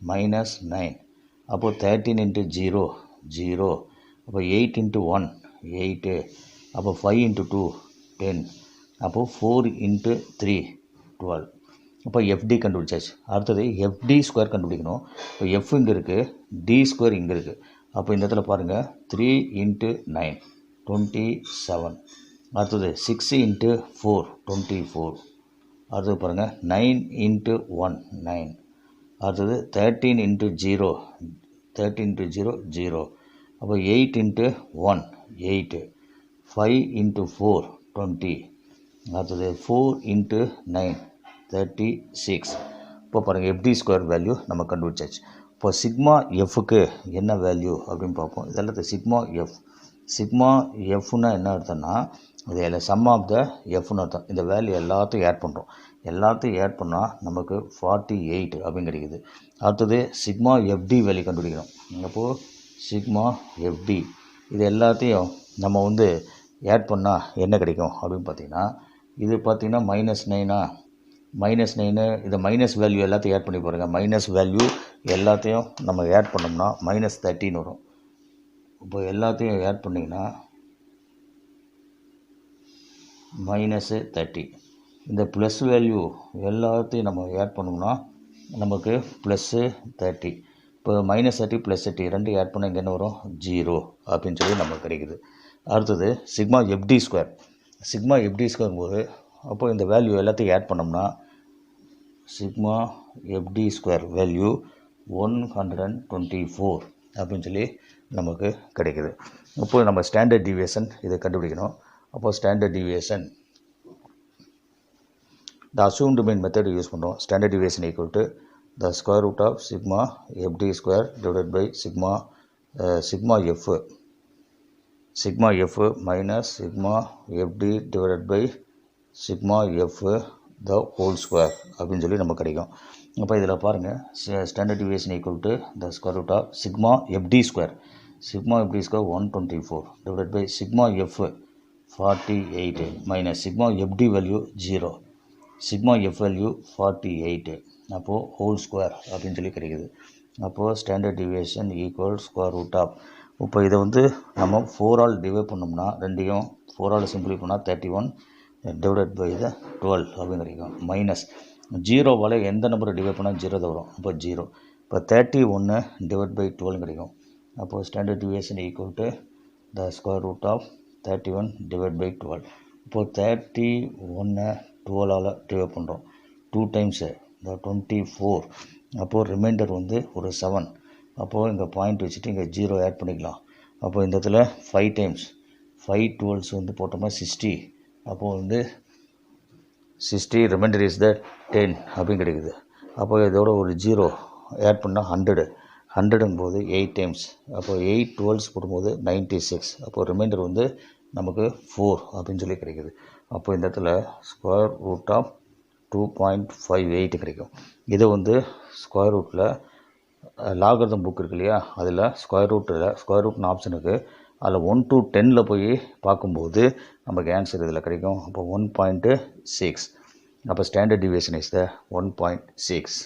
S1: -9. அப்போது 13 × 0 0. அப்போ 8 × 1 8. அப்போ 5 × 2 10. அப்போது 4 × 3 12. அப்போ எஃப்டி கண்டுபிடிச்சாச்சு. அடுத்தது எஃப்டி ஸ்கொயர் கண்டுபிடிக்கணும். இப்போ எஃப் இங்கே இருக்குது, டி ஸ்கொயர் இங்கே இருக்குது. அப்போ இந்த இடத்துல பாருங்கள், 3 × 9 27. அடுத்தது 6 × 4 24. அடுத்தது பாருங்கள், 9 × 1 9. அடுத்தது 13 × 0 13 × 0 0. அப்போ 8 × 1 8. 5 × 4 20. அடுத்தது 4 × 9 36. இப்போ பாருங்கள், எஃப்டி ஸ்கொயர் வேல்யூ நம்ம கண்டுபிடிச்சாச்சு. இப்போ சிக்மா எஃப்க்கு என்ன வேல்யூ அப்படின்னு பார்ப்போம். இதெல்லாம் சிக்மா எஃப்னா என்ன அர்த்தம்னா, இது சம் ஆஃப் த எஃப்னு அர்த்தம். இந்த வேல்யூ எல்லாத்தையும் ஆட் பண்ணுறோம். எல்லாத்தையும் ஆட் பண்ணால் நமக்கு 48 அப்படின்னு கிடைக்குது. அடுத்தது சிக்மா எஃப்டி வேல்யூ கண்டுபிடிக்கணும். அப்போது சிக்மா எஃப்டி இது எல்லாத்தையும் நம்ம வந்து ஆட் பண்ணால் என்ன கிடைக்கும் அப்படின்னு பார்த்தீங்கன்னா, இது பார்த்திங்கன்னா -9 இதை மைனஸ் வேல்யூ எல்லாத்தையும் ஆட் பண்ணி பாருங்கள். மைனஸ் வேல்யூ எல்லாத்தையும் நம்ம ஆட் பண்ணோம்னா -13 வரும். இப்போ எல்லாத்தையும் ஆட் பண்ணிங்கன்னா -30. இந்த ப்ளஸ் வேல்யூ எல்லாத்தையும் நம்ம ஆட் பண்ணோம்னா நமக்கு +30. இப்போ -30 +30 ரெண்டு ஆட் பண்ணால் இங்கே என்ன வரும்? 0 அப்படின்னு சொல்லி நமக்கு கிடைக்குது. அடுத்தது சிக்மா எஃப்டி ஸ்கொயர் போது அப்போ இந்த வேல்யூ எல்லாத்தையும் ஆட் பண்ணோம்னா சிக்மா எஃப்டி ஸ்கொயர் வேல்யூ 124 அப்படின்னு சொல்லி நமக்கு கிடைக்குது. இப்போ நம்ம ஸ்டாண்டர்ட் டிவியேஷன் இதை கண்டுபிடிக்கணும். அப்போ standard deviation the assumed mean method use பண்ணுறோம். Standard deviation equal to the square root of sigma fd square divided by sigma f minus sigma fd divided by sigma f the whole square அப்படின்னு சொல்லி நமக்கு கிடைக்கும். அப்போ இதில் பாருங்கள், standard deviation equal to the square root of sigma fd square 124 divided by sigma f 48 minus sigma fd value 0, sigma f value 48. அப்போது whole square அப்படின்னு சொல்லி கிடைக்குது. அப்போது standard deviation equal square root of. இப்போ இதை வந்து நம்ம 4 ஆல் டிவைட் பண்ணோம்னா, ரெண்டையும் 4 ஆல் சிம்பிளி பண்ணால் 31 டிவைடட் பை 12 அப்படின்னு கிடைக்கும். மைனஸ் 0வால் எந்த நம்பரை டிவைட் பண்ணால் 0 தான் வரும். அப்போ 0. இப்போ 31 டிவைட் பை 12 கிடைக்கும். அப்போது standard deviation equal to the square root of 31 divide by 12. இப்போது 31 12ஆல் டிவைட் பண்ணுறோம். 2 டைம்ஸு இந்த 24. அப்போது ரிமைண்டர் வந்து ஒரு 7. அப்போது இங்கே பாயிண்ட் வச்சுட்டு இங்கே 0 ஆட் பண்ணிக்கலாம். அப்போது இந்த இடத்துல 5 டைம்ஸ் 5 12s வந்து போட்டோம்னா 60. அப்போது வந்து 60 ரிமைண்டர் இஸ் த 10 அப்படின்னு கிடைக்குது. அப்போ இதோட ஒரு 0 ஆட் பண்ணால் 100ங்கும் போது 8 டைம்ஸ். அப்போது 8 12s போடும்போது 96. அப்போது ரிமைண்டர் வந்து நமக்கு 4 அப்படின்னு சொல்லி கிடைக்குது. அப்போ இந்த இடத்துல ஸ்கொயர் ரூட் ஆஃப் 2.58 கிடைக்கும். இதை வந்து ஸ்கொயர் ரூட்டில் லாகர்தம் புக் இருக்கு இல்லையா, அதில் ஸ்கொயர் ரூட்னு ஆப்ஷன் இருக்குது. அதில் 1 to 10 போய் பார்க்கும்போது நமக்கு ஆன்சர் இதில் கிடைக்கும். அப்போ 1.6. அப்போ ஸ்டாண்டர்ட் டிவியேஷன் இஸ் த 1.6.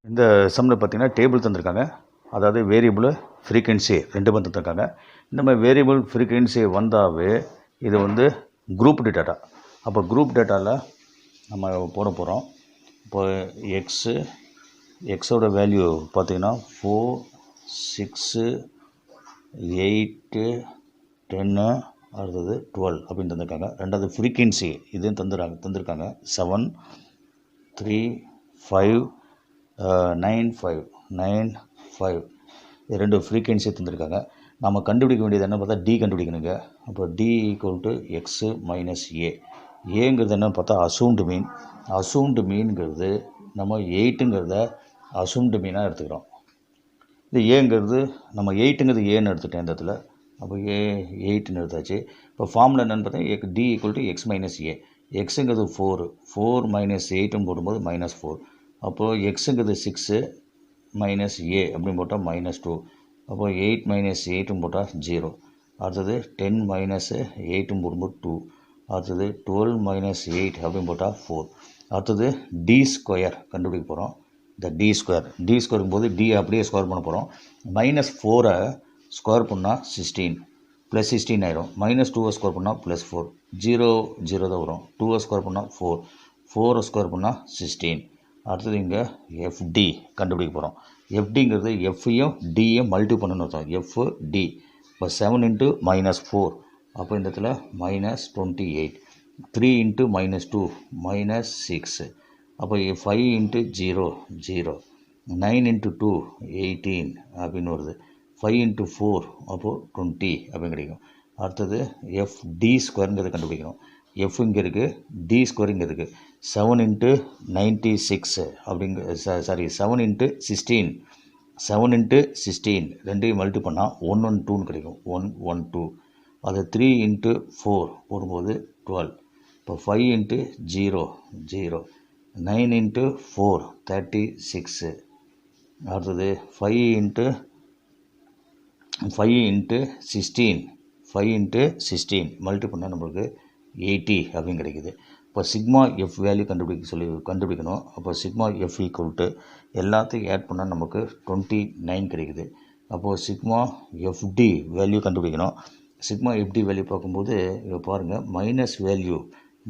S1: இந்த சம்மில் பார்த்திங்கன்னா டேபிள் தந்திருக்காங்க. அதாவது வேரியபிள் ஃப்ரீக்வன்சி 2 தந்திருக்காங்க. இந்த மாதிரி வேரியபிள் ஃப்ரீக்வன்சி வந்தாவே இது வந்து குரூப் டேட்டா. அப்போ குரூப் டேட்டாவில் நம்ம போட போகிறோம். இப்போ எக்ஸோட வேல்யூ பார்த்திங்கன்னா 4 6 8 10 அடுத்தது 12 அப்படின்னு தந்திருக்காங்க. ரெண்டாவது ஃப்ரீக்வன்சி இதுவும் தந்திருக்காங்க 7 3 5 9 5 இது 2 ஃப்ரீக்வன்சி தந்திருக்காங்க. நம்ம கண்டுபிடிக்க வேண்டியது என்ன பார்த்தா டி கண்டுபிடிக்கணுங்க. அப்போ D equal to X minus ஏங்கிறது என்ன பார்த்தா அசூம்டு மீன்ங்கிறது நம்ம 8ங்கிறத அசூம்டு மீனாக எடுத்துக்கிறோம். இது ஏங்கிறது நம்ம 8ங்கிறது ஏன்னு எடுத்துட்டேன் இந்த இடத்துல. அப்போ 8ன்னு எடுத்தாச்சு. இப்போ ஃபார்முலா என்னென்னு பார்த்தா D equal to X minus எக்ஸுங்கிறது 4 மைனஸ் 8ன்னு போடும்போது -4. அப்போது எக்ஸுங்கிறது 6 மைனஸ் அப்படின்னு போட்டால் -2. அப்போது 8 மைனஸ் 8ன்னு போட்டால் 0. அடுத்தது 10 மைனஸ் 8ன்னு போடும்போது 2. அடுத்தது 12 மைனஸ் 8 அப்படின்னு போட்டால் 4. அடுத்தது டி ஸ்கொயர் கண்டுபிடிக்க போகிறோம். இந்த டி ஸ்கொயருங்கும் போது டி அப்படியே ஸ்கொயர் பண்ண போகிறோம். -4 ஸ்கொயர் பண்ணால் 16 ப்ளஸ் 16 ஆயிரும். -2 ஸ்கொயர் பண்ணால் +4 0 தான் வரும். 2 ஸ்கொயர் பண்ணால் 4 ஸ்கொயர் பண்ணால் 16. அடுத்தது இங்கே எஃப்டி கண்டுபிடிக்க போகிறோம். எஃப்டிங்கிறது எஃப்ஐயும் டியும் மல்டி பண்ணணும்னு அர்த்தம். எஃப்டி இப்போ 7 இன்ட்டு -4. அப்போ இந்த இடத்துல -28. 3 இன்ட்டு -2 -6. அப்போ 5 இன்ட்டு 0 9 இன்ட்டு 2 18 அப்படின்னு வருது. 5 இன்ட்டு 4 அப்போது 20 அப்படின்னு கிடைக்கும். அடுத்தது எஃப்டி ஸ்கொயருங்கிறத கண்டுபிடிக்கணும். எஃப் இங்கே இருக்குது, டி ஸ்கொயர் இங்கே இருக்குது. 7 இன்ட்டு 96 சாரி 7 இன்ட்டு 16 7 இன்ட்டு 16 ரெண்டையும் மல்டி பண்ணால் 112ன்னு கிடைக்கும். 112. அது 3 இன்ட்டு 4 போடும்போது 12. இப்போ 5 இன்ட்டு 0 9 இன்ட்டு 4 36. அடுத்தது 5 இன்ட்டு 16 மல்டி பண்ணால் நம்மளுக்கு 80 அப்படின்னு கிடைக்குது. இப்போ சிக்மா எஃப் வேல்யூ கண்டுபிடிக்கணும். அப்போ சிக்மா எஃப் ஈக்குவல் டு எல்லாத்தையும் ஆட் பண்ணால் நமக்கு 29 கிடைக்குது. அப்போது சிக்மா எஃப்டி வேல்யூ கண்டுபிடிக்கணும். சிக்மா எஃப்டி வேல்யூ பார்க்கும்போது இப்போ பாருங்கள் மைனஸ் வேல்யூ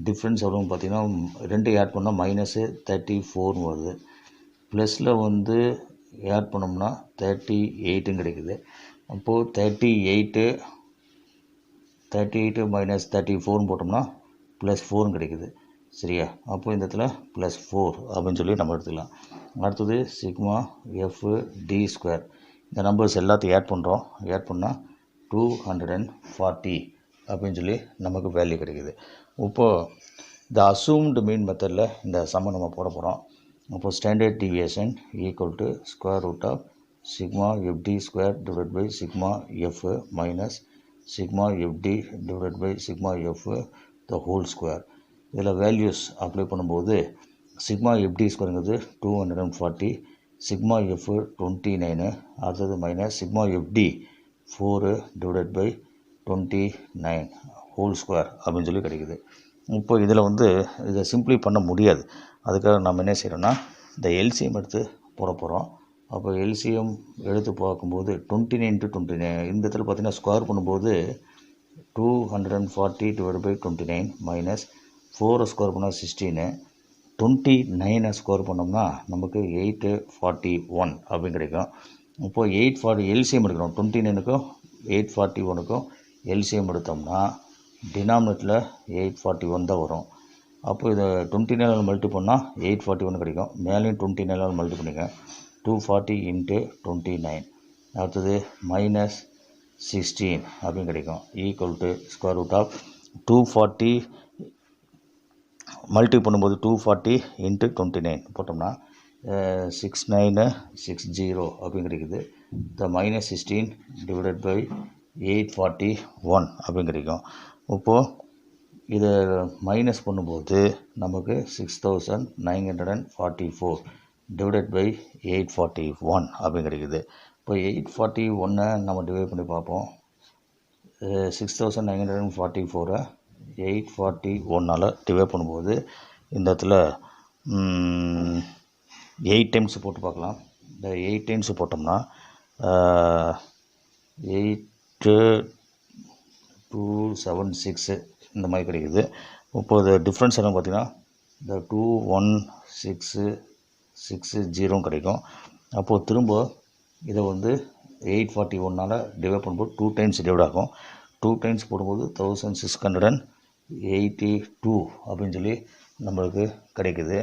S1: டிஃப்ரென்ஸ் எவ்வளோன்னு பார்த்தீங்கன்னா 2 ஆட் பண்ணால் -34 வருது. ப்ளஸில் வந்து ஆட் பண்ணோம்னா 38 கிடைக்குது. அப்போது 38 -34 போட்டோம்னா +4 கிடைக்குது. சரியா? அப்போ இந்த இடத்துல +4 அப்படின்னு சொல்லி நம்ம எடுத்துக்கலாம். அடுத்தது சிக்மா எஃப் டி ஸ்கொயர் இந்த நம்பர்ஸ் எல்லாத்தையும் ஆட் பண்ணுறோம். ஆட் பண்ணால் 240 அப்படின்னு சொல்லி நமக்கு வேல்யூ கிடைக்குது. இப்போது இந்த அசூம்டு மீன் மெத்தடில் இந்த சம்மை நம்ம போட போகிறோம். அப்போது standard deviation equal to square root of sigma fd square divide by sigma f minus sigma fd divide by sigma f the whole square. இதில் வேல்யூஸ் அப்ளை பண்ணும்போது சிக்மா எஃப்டி ஸ்கொயருங்கிறது 240, சிக்மா எஃப் 29, அடுத்தது minus sigma fd 4 divide by 29 whole square அப்படின்னு சொல்லி கிடைக்குது. இப்போ இதில் வந்து இதை சிம்பிளி பண்ண முடியாது. அதுக்காக நம்ம என்ன செய்கிறோன்னா இந்த எல்சிஎம் எடுத்து போட போகிறோம். அப்போ எல்சிஎம் எடுத்து பார்க்கும்போது 29 × 29 இந்த இடத்துல பார்த்திங்கன்னா ஸ்கொயர் பண்ணும்போது 240 டிவைட் பை 29 மைனஸ் 4 ஸ்கொயர் பண்ணால் 16 29 ஸ்கோர் பண்ணோம்னா நமக்கு 841 அப்படின்னு கிடைக்கும். இப்போது 840 எல்சிஎம் எடுக்கிறோம். 29க்கும் 841க்கும் எல்சிஎம் எடுத்தோம்னா டினாமினேட்டில் 841 தான் வரும். அப்போ இதை 29 மல்டி பண்ணால் 841 கிடைக்கும். மேலேயும் 29 மல்டி பண்ணிங்க 240 × 29. அடுத்தது -16 அப்படின்னு கிடைக்கும். Equal to square root of 240 multi பண்ணும்போது 240 × 29 போட்டோம்னா 6960 அப்படின்னு கிடைக்குது. இந்த -16 டிவைடட் பை 841 அப்படின்னு கிடைக்கும். இப்போது இதை மைனஸ் பண்ணும்போது நமக்கு 6944 டிவைடட் பை 841 அப்படின்னு கிடைக்குது. இப்போ 841 நம்ம டிவைட் பண்ணி பார்ப்போம். 6944 841 டிவைட் பண்ணும்போது இந்த இடத்துல 8 டைம்ஸ் போட்டு பார்க்கலாம். இந்த 8 டைம்ஸ் போட்டோம்னா 8276 இந்த மாதிரி கிடைக்குது. இப்போது டிஃப்ரென்ஸ் என்ன பார்த்திங்கன்னா இந்த 21660 கிடைக்கும். அப்போது திரும்ப இதை வந்து 841 டிவைட் பண்ணும்போது 2 டைம்ஸ் டிவைட் ஆகும். 2 டைம்ஸ் போடும்போது 1682 அப்படின்னு சொல்லி நம்மளுக்கு கிடைக்குது.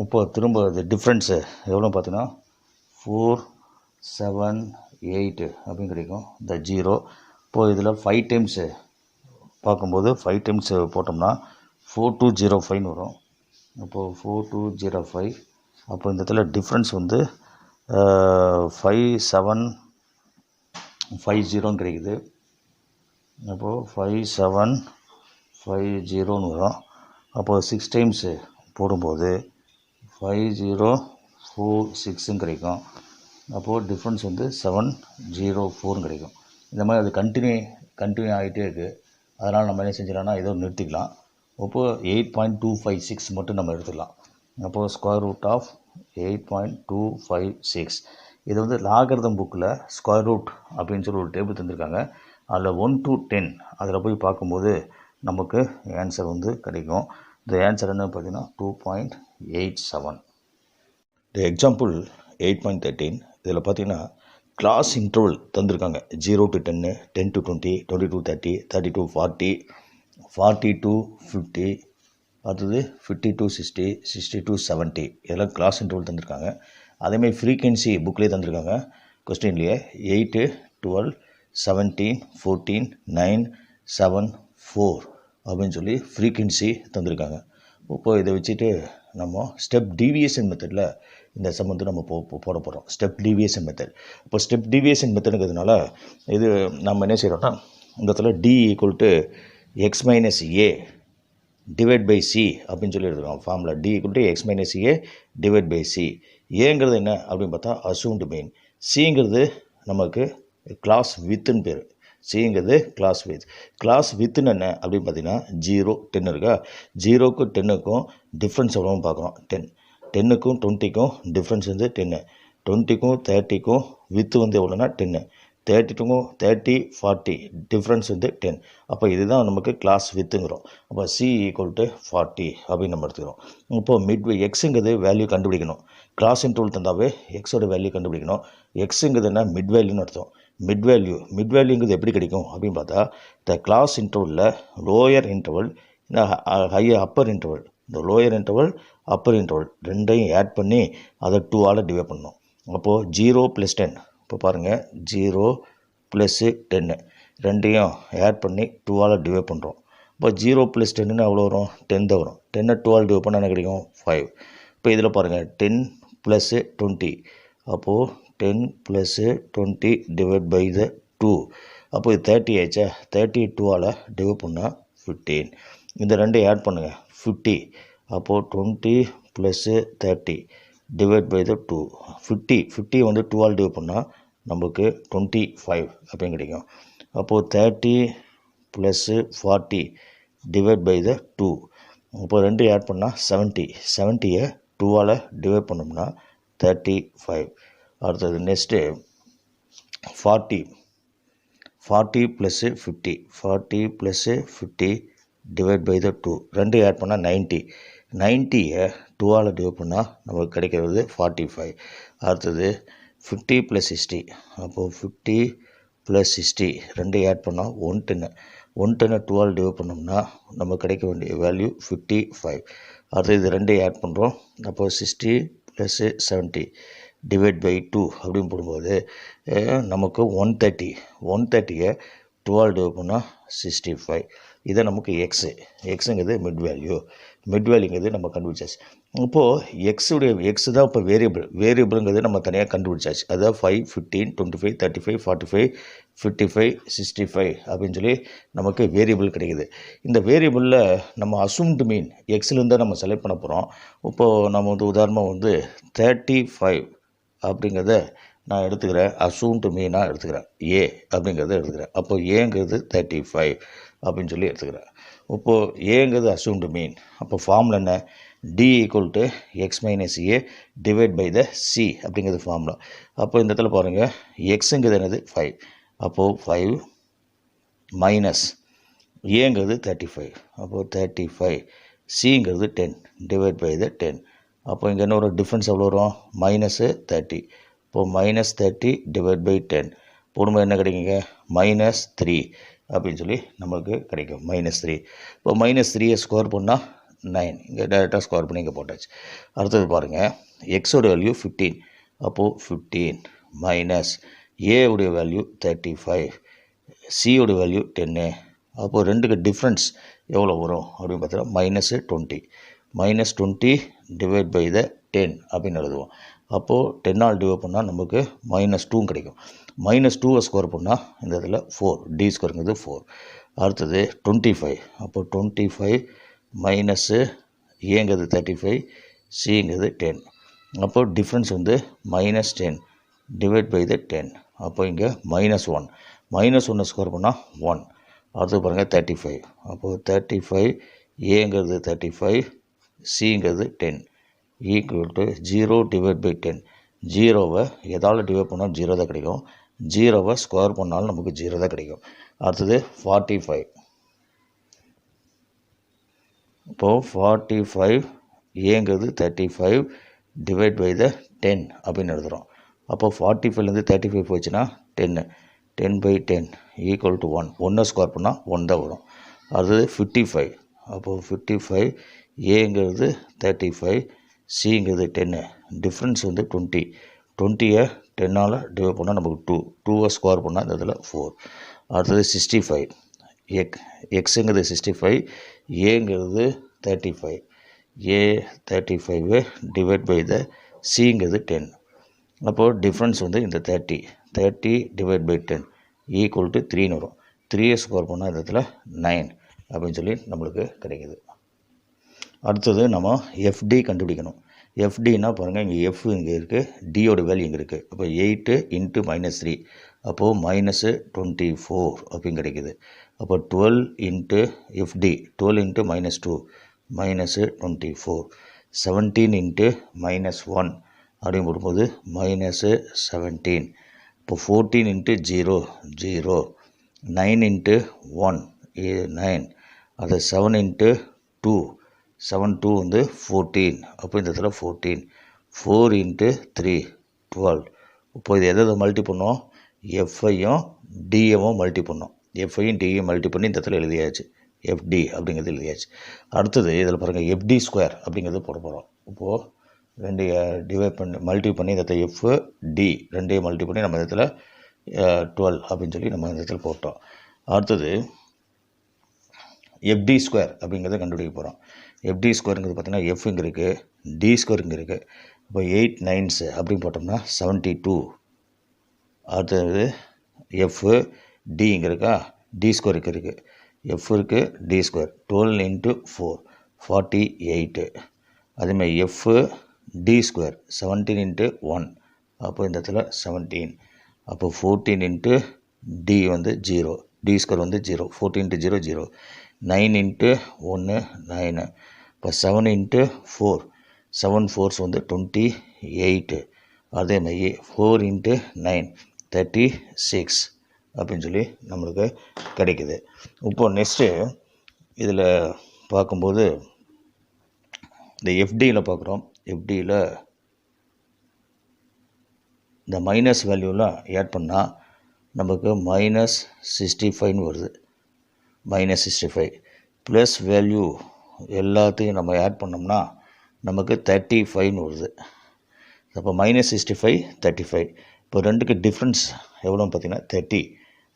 S1: இப்போ திரும்ப இது டிஃப்ரென்ஸு எவ்வளோ பார்த்தீங்கன்னா 478 அப்படின்னு கிடைக்கும். இந்த 0 இப்போது இதில் 5 டைம்ஸு பார்க்கும்போது 5 டைம்ஸ் போட்டோம்னா 4205 வரும். அப்போது 4205 அப்போ இந்த இடத்துல டிஃப்ரென்ஸ் வந்து 5750 கிடைக்குது. அப்போது 5750 வரும். அப்போது 6 டைம்ஸு போடும்போது 5046 கிடைக்கும். அப்போது டிஃப்ரென்ஸ் வந்து 704 கிடைக்கும். இந்த மாதிரி அது கண்டினியூ ஆகிட்டே இருக்குது. அதனால் நம்ம என்ன செஞ்சிடலாம்னா இதோ நிறுத்திக்கலாம். அப்போது 8.256 மட்டும் நம்ம எடுத்துக்கலாம். அப்போது ஸ்கொயர் ரூட் ஆஃப் 8.256 இது வந்து லாகர்தம் புக்கில் ஸ்கொயர் ரூட் அப்படின்னு சொல்லி ஒரு டேபிள் தந்திருக்காங்க. அதில் 1 to 10 அதில் போய் பார்க்கும்போது நமக்கு ஆன்சர் வந்து கிடைக்கும். இந்த ஆன்சர் என்ன பார்த்தீங்கன்னா 2.87. இந்த எக்ஸாம்பிள் 8.13 இதில் பார்த்தீங்கன்னா கிளாஸ் இன்டர்வல் தந்திருக்காங்க. 0 to 10, 10 to 20, 20 to 30, 30 to 40, 40 to 50, அடுத்தது 50 to 60, 60 to 70 இதெல்லாம் கிளாஸ் இன்டர்வல் தந்திருக்காங்க. அதேமாதிரி ஃப்ரீக்வன்சி புக்லேயே தந்திருக்காங்க. கொஸ்டின்லேயே 8, 12, 17, 14, 9, 7, 4 அப்படின்னு சொல்லி ஃப்ரீக்வன்சி தந்திருக்காங்க. இப்போது இதை வச்சுட்டு நம்ம ஸ்டெப் டீவியேஷன் மெத்தடில் இந்த சம் வந்து நம்ம போட போகிறோம். Step deviation method. இப்போ ஸ்டெப் டீவியேஷன் மெத்தடுங்கிறதுனால இது நம்ம என்ன செய்கிறோம்னா இந்த இடத்துல D = x - a divide by C அப்படின்னு சொல்லி எடுத்துருக்கோம். Formula D = x - a divide by C. ஏங்கிறது என்ன அப்படின்னு பார்த்தா அசூம்டு மீன். சிங்கிறது நமக்கு கிளாஸ் வித்துன்னு பேர். சிங்கிறது கிளாஸ் வித். கிளாஸ் வித்துன்னு என்ன அப்படின்னு பார்த்தீங்கன்னா 0, 10 இருக்கா. 0க்கும் 10க்கும் டிஃப்ரென்ஸ் எவ்வளோன்னு பார்க்குறோம். 10. 10க்கும் 20க்கும் டிஃப்ரென்ஸ் வந்து 10. 20க்கும் 30க்கும் வித்து வந்து எவ்வளோன்னா 10. 32க்கும் 30, 40 டிஃப்ரென்ஸ் வந்து 10. அப்போ இதுதான் நமக்கு கிளாஸ் வித்துங்கிறோம். அப்போ C = 40 அப்படின்னு நம்ம எடுத்துக்கிறோம். இப்போது மிட்வே எக்ஸுங்கிறது வேல்யூ கண்டுபிடிக்கணும். கிளாஸ் இன்டர்வல் தந்தாவே எக்ஸோட வேல்யூ கண்டுபிடிக்கணும். எக்ஸுங்கிறது என்ன மிட் வேல்யூன்னு அர்த்தம். மிட் வேல்யூங்கிறது எப்படி கிடைக்கும் அப்படின்னு பார்த்தா இந்த கிளாஸ் இன்டர்வலில் லோயர் இன்டர்வல் இந்த ஹையர் அப்பர் இன்டர்வல், இந்த லோயர் இன்டர்வல் அப்பர் இன்டர்வல் ரெண்டையும் ஆட் பண்ணி அதை 2 டிவைட் பண்ணணும். அப்போது 0 + 10 இப்போ பாருங்கள் 0 + 10 ரெண்டையும் ஆட் பண்ணி 2 டிவைட் பண்ணுறோம். இப்போ 0 + 10 எவ்வளோ வரும்? 10 தான் வரும். 10 2 டிவைட் பண்ணால் என்ன கிடைக்கும்? 5. இப்போ இதில் பாருங்கள் 10 + 20 அப்போது 10 + 20 டிவைட் பை 2 அப்போ இது 30 ஆச்சா. 30 2 டிவைட் பண்ணால் 15. இந்த ரெண்டையும் ஆட் பண்ணுங்கள் 50. அப்போது 20 + 30 டிவைட் பை 2 50 வந்து 2 டிவைட் பண்ணால் நமக்கு 25 அப்படின்னு கிடைக்கும். அப்போது 30 + 40 டிவைட் பை 2 அப்போ ரெண்டு ஆட் பண்ணால் 70யை 2 டிவைட் பண்ணோம்னா 35. அடுத்தது நெக்ஸ்ட்டு 40 + 50 40 + 50 டிவைட் பை 2 ரெண்டு ஆட் பண்ணால் 90. 90 2ஆல் டிவைட் பண்ணால் நமக்கு கிடைக்கிறது 45. அடுத்தது 50 + 60. அப்போது 50 + 60 ரெண்டையும் ஆட் பண்ணால் 110. 110 2ஆல் டிவைட் பண்ணோம்னா நமக்கு கிடைக்க வேண்டிய வேல்யூ 55. அடுத்தது இது ரெண்டையும் ஆட் பண்ணுறோம். அப்போது 60 + 70 டிவைட் பை 2 அப்படின்னு போடும்போது நமக்கு 130. 130 2ஆல் டிவைட் பண்ணால் 65. இதை நமக்கு எக்ஸுங்கிறது மிட் வேல்யூங்கிறது நம்ம கண்டுபிடிச்சாச்சு. இப்போது எக்ஸ் தான் இப்போ வேரியபிளுங்கிறது நம்ம தனியாக கண்டுபிடிச்சாச்சு. அதாவது 5, 15, 25, 35, 45, 55, 65 அப்படின்னு சொல்லி நமக்கு வேரியபிள் கிடைக்குது. இந்த வேரியபிளில் நம்ம அசூம்டு மீன் எக்ஸ்லேருந்து தான் நம்ம செலக்ட் பண்ண போகிறோம். இப்போது நம்ம உதாரணமாக 35 அப்படிங்கிறத நான் எடுத்துக்கிறேன். அசூம்டு மீனாக எடுத்துக்கிறேன். ஏ அப்படிங்கிறத எடுத்துக்கிறேன். அப்போ ஏங்கிறது 35 அப்படின்னு சொல்லி எடுத்துக்கிறேன். இப்போது ஏங்கிறது அசூம்டு மீன். அப்போ ஃபார்முலா என்ன? D = x - a divide by the c அப்படிங்கிறது ஃபார்முலா. அப்போ இந்த இடத்துல பாருங்கள், எக்ஸுங்கிறது என்னது 5. அப்போது 5 மைனஸ் ஏங்கிறது 35. அப்போது 35 சிங்கிறது 10 டிவைட் பை த 10. அப்போ இங்கே என்ன ஒரு டிஃப்ரென்ஸ் எவ்வளோ வரும்? -30. இப்போது -30 டிவைட் பை 10 போடும்போது என்ன கிடைக்குங்க? -3 அப்படின்னு சொல்லி நமக்கு கிடைக்கும். -3. இப்போ -3 ஸ்கொயர் பண்ணால் 9. இங்கே டேரெக்டாக ஸ்கொயர் பண்ணி இங்கே போட்டாச்சு. அடுத்தது பாருங்கள், எக்ஸோட வேல்யூ 15. அப்போது 15 மைனஸ் ஏவுடைய வேல்யூ 35, சியோட வேல்யூ 10. அப்போது ரெண்டுக்கு டிஃப்ரென்ஸ் எவ்வளோ வரும் அப்படின்னு பார்த்தீங்கன்னா -20. -20 டிவைட் பை த 10 அப்படின்னு எழுதுவோம். அப்போது 10ஆல் டிவைட் பண்ணால் நமக்கு -2 கிடைக்கும். -2 ஸ்கொயர் பண்ணால் இந்த இதில் 4. டி ஸ்கொயருங்கிறது 4. அடுத்தது 25. அப்போது 25 மைனஸ் ஏங்கிறது 35, சிங்கிறது 10. அப்போது டிஃப்ரென்ஸ் -10 டிவைட் பை த 10. அப்போ இங்கே -1. -1 ஸ்கொயர் பண்ணால் 1. அடுத்து பாருங்கள் 35. அப்போது 35 ஏங்கிறது 35, சிங்கிறது 10 = 0 டிவைட் பை 10. 0வை எதால் டிவைட் பண்ணால் 0 தான் கிடைக்கும். 0வை ஸ்கொயர் பண்ணாலும் நமக்கு 0 தான் கிடைக்கும். அடுத்தது 45. இப்போது 45 ஏங்கிறது 35 டிவைட் பை த 10 அப்படின்னு எழுதுகிறோம். அப்போது 45லேருந்து 35 போச்சுன்னா 10. 10 பை 10 = 1. 1 ஸ்கொயர் பண்ணால் 1 தான் வரும். அடுத்தது 55. அப்போது 55 ஏங்கிறது 35, சிங்கிறது 10. டிஃப்ரென்ஸ் 20. 20யை 10ஆல் டிவைட் பண்ணால் நமக்கு 2. 2வை ஸ்கொயர் பண்ணால் இந்த இதில் 4. அடுத்தது 65. எக்ஸுங்கிறது 65, ஏங்கிறது 35. ஏ 35 டிவைட் பை த சிங்கிறது 10. அப்போது டிஃப்ரென்ஸ் இந்த 30 டிவைட் பை 10 = 3ன்னு வரும். 3யை ஸ்கொயர் பண்ணால் இந்த இடத்துல 9 அப்படின்னு சொல்லி நம்மளுக்கு கிடைக்குது. அடுத்தது நம்ம எஃப்டி கண்டுபிடிக்கணும். எஃப்டின்னா பாருங்கள், இங்கே எஃப் இங்கே இருக்குது, டியோட வேல்யூ இங்கே இருக்குது. அப்போ 8 × -3 அப்போது -24 அப்படின்னு கிடைக்குது. அப்போ 12 × எஃப்டி 12 × -2 -24. 17 × -1 அப்படின்னு போடும்போது -17. இப்போ 14 × 0 0. 9 × 1 9. அது 7 × 2 7 2 14. அப்போ இந்த இடத்துல 14. 4 × 3 12. இப்போ இது எதை மல்டி பண்ணோம்? எஃப்ஐயும் டிஎம்மும் மல்டி பண்ணோம். எஃப்ஐயும் டிஎம் மல்டி பண்ணி இந்த இடத்துல எழுதியாச்சு. எஃப்டி அப்படிங்கிறது எழுதியாச்சு. அடுத்தது இதில் பாருங்கள், எஃப்டி ஸ்கொயர் அப்படிங்கிறது போட போகிறோம். இப்போது ரெண்டு டிவைட் பண்ணி மல்டி பண்ணி இந்த இடத்துல எஃப் டி ரெண்டையும் மல்டி பண்ணி நம்ம இந்த இடத்துல 12 அப்படின்னு சொல்லி நம்ம இந்த இடத்துல போட்டோம். அடுத்தது எஃப்டி ஸ்கொயர் அப்படிங்கிறத கண்டுபிடிக்க போகிறோம். எஃப்டி ஸ்கொயருங்கிறது பார்த்தீங்கன்னா எஃப் இங்கே இருக்குது, டி ஸ்கொயர் இங்கே இருக்குது. இப்போ 8 9s அப்படின்னு போட்டோம்னா 72. அடுத்தது எஃப் டி இங்கே இருக்கா, டி ஸ்கொயர் இருக்குது, எஃப் இருக்குது, டி ஸ்கொயர் 12 × 4 48. அதேமாதிரி எஃப் டி ஸ்கொயர் 17 × 1. அப்போ இந்த இடத்துல 17. அப்போ 14 × டி 0, டி ஸ்கொயர் 0. 14 × 0 0. 9 × 1 9. இப்போ 7 × 4 7 4s 28. அதேமாதிரி 4 × 9 36 அப்படின்னு சொல்லி நம்மளுக்கு கிடைக்குது. இப்போது நெக்ஸ்ட்டு இதில் பார்க்கும்போது இந்த எஃப்டியில் பார்க்குறோம். எஃப்டியில் இந்த மைனஸ் வேல்யூலாம் ஆட் பண்ணால் நமக்கு -65 வருது. -65 ப்ளஸ் வேல்யூ எல்லாத்தையும் நம்ம ஆட் பண்ணோம்னா நமக்கு 35 வருது. அப்போ -65 35. இப்போ ரெண்டுக்கு டிஃப்ரென்ஸ் எவ்வளோன்னு பார்த்தீங்கன்னா 30.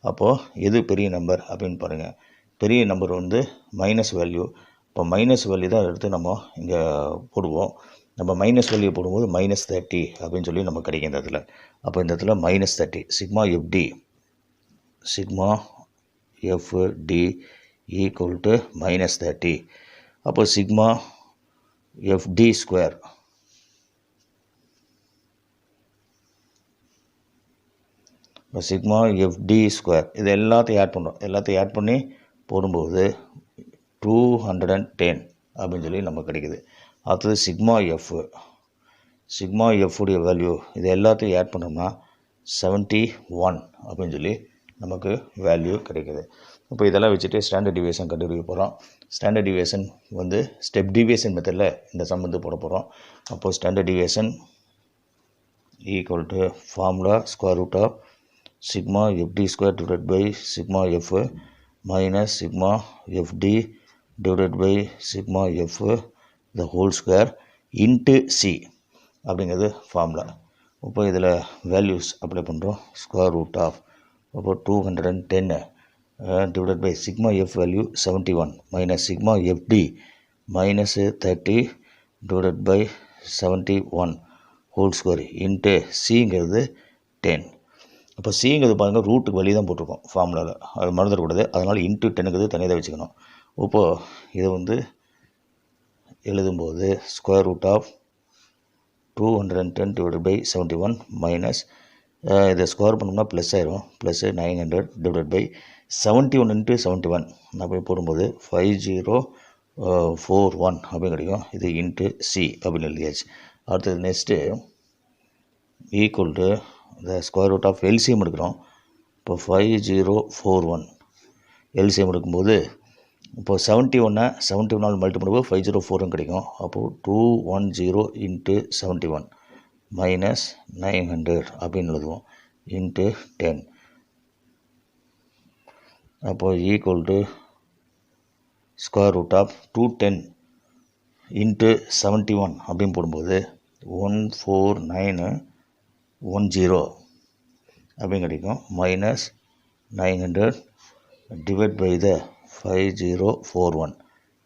S1: அப்போது எது பெரிய நம்பர் அப்படின்னு பாருங்கள். பெரிய நம்பர் வந்து மைனஸ் வேல்யூ. இப்போ மைனஸ் வேல்யூ தான் எடுத்து நம்ம இங்கே போடுவோம். நம்ம மைனஸ் வேல்யூ போடும்போது -30 அப்படின்னு சொல்லி நம்ம கிடைக்கும் இந்த இடத்துல. அப்போ இந்த இடத்துல -30 சிக்மா எஃப்டி ஈக்குவல் டு -30. அப்போ sigma fd square sigma fd square இது எல்லாத்தையும் ஆட் பண்ணுறோம். எல்லாத்தையும் ஆட் பண்ணி போடும்போது 210 அப்படின்னு சொல்லி நமக்கு கிடைக்குது. அடுத்தது சிக்மா எஃப்வுடைய வேல்யூ இது எல்லாத்தையும் ஆட் பண்ணோம்னா 71 அப்படின்னு சொல்லி நமக்கு வேல்யூ கிடைக்குது. இப்போ இதெல்லாம் வச்சுட்டு ஸ்டாண்டர்ட் டிவியேஷன் கண்டுபிடிக்க போகிறோம். ஸ்டாண்டர்ட் டிவியேஷன் வந்து ஸ்டெப் டிவியேஷன் மெத்தடில் இந்த சம் வந்து போட போகிறோம். அப்போது standard deviation equal to formula square root of sigma fd square divide by sigma f minus sigma fd divide by sigma f the whole square into c அப்படிங்கிறது formula. இப்போ இதில் values apply பண்ணுறோம். Square root of அப்போ 210 divided by sigma f value 71 minus sigma fd minus 30 divided by 71 whole square into cங்கிறது 10. அப்போ சிங்கிறது பாருங்கள் ரூட்டுக்கு வெளியே தான் போட்டிருக்கோம் ஃபார்முலாவில், அது மறந்துடக்கூடாது. அதனால் இன்ட்டு 10ங்கிறது தனியாக தான் வச்சுக்கணும். இப்போது இதை வந்து எழுதும்போது square root of 210 divided by 71 minus இதை ஸ்கொயர் பண்ணோம்னா ப்ளஸ் ஆயிரும். ப்ளஸ் 900 டிவைட் பை 71 இன்ட்டு 71 நான் போய் போடும்போது 5041 அப்படின்னு கிடைக்கும். இது இன்ட்டு சி அப்படின்னு எழுதியாச்சு. அடுத்தது நெக்ஸ்ட்டு ஈக்குவல் டு இந்த ஸ்கொயர் ரூட் ஆஃப் எல்சிஎம் எடுக்கிறோம். இப்போ 5041 எல்சிஎம் எடுக்கும்போது இப்போது 71 மல்டி பண்ணும்போது 504 கிடைக்கும். அப்போது 210 இன்ட்டு 71 மைனஸ் 900 அப்படின்னு எழுதுவோம் இன்ட்டு 10. அப்போது equal to square root of 210 into 71 அப்படின்னு போடும்போது 14910 அப்படின்னு கிடைக்கும். Minus 900 divide by the 5041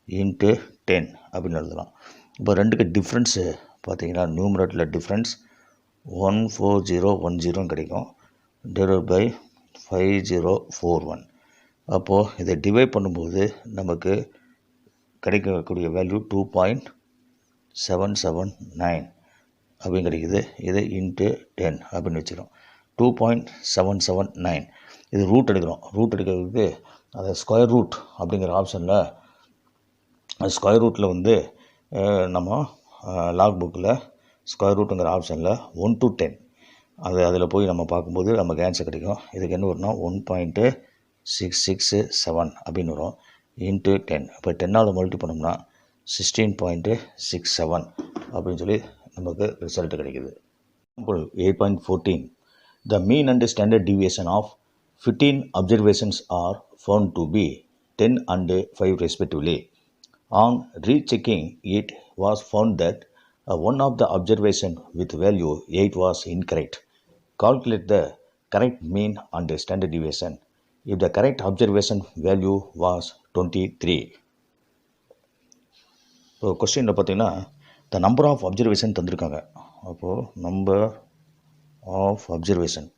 S1: into 10 அப்படின்னு எழுதலாம். இப்போ ரெண்டுக்கு டிஃப்ரென்ஸு பார்த்தீங்கன்னா நியூமரேட்டரில் டிஃப்ரென்ஸ் 14010 கிடைக்கும் டிவைட் பை 5041. அப்போது இதை டிவைட் பண்ணும்போது நமக்கு கிடைக்கக்கூடிய வேல்யூ 2.779 அப்படின்னு கிடைக்குது. இது இன்ட்டு 10 அப்படின்னு வச்சுக்கிறோம். 2.779 இது ரூட் எடுக்கிறோம். ரூட் எடுக்கிறதுக்கு அதை ஸ்கொயர் ரூட் அப்படிங்கிற ஆப்ஷனில் ஸ்கொயர் ரூட்டில் வந்து நம்ம லாக் புக்கில் ஸ்கொயர் ரூட்டுங்கிற ஆப்ஷனில் 1 to 10 அதில் போய் நம்ம பார்க்கும்போது நமக்கு ஆன்சர் கிடைக்கும். இதுக்கு என்ன வரும்னா 1.667 அப்படின்னு வரும் இன்ட்டு 10. இப்போ 10ஆல் மல்டி பண்ணோம்னா 16.67 அப்படின்னு சொல்லி நமக்கு ரிசல்ட் கிடைக்குது. Example 8.14 The mean and standard deviation of 15 observations are found to be 10 and 5 respectively. On rechecking it was found that one of the observation with value 8 was incorrect. Calculate the correct mean and standard deviation if the correct observation value was 23. இப்போ கொஸ்டினில் பார்த்தீங்கன்னா the number of observation தந்திருக்காங்க. அப்போது number of observation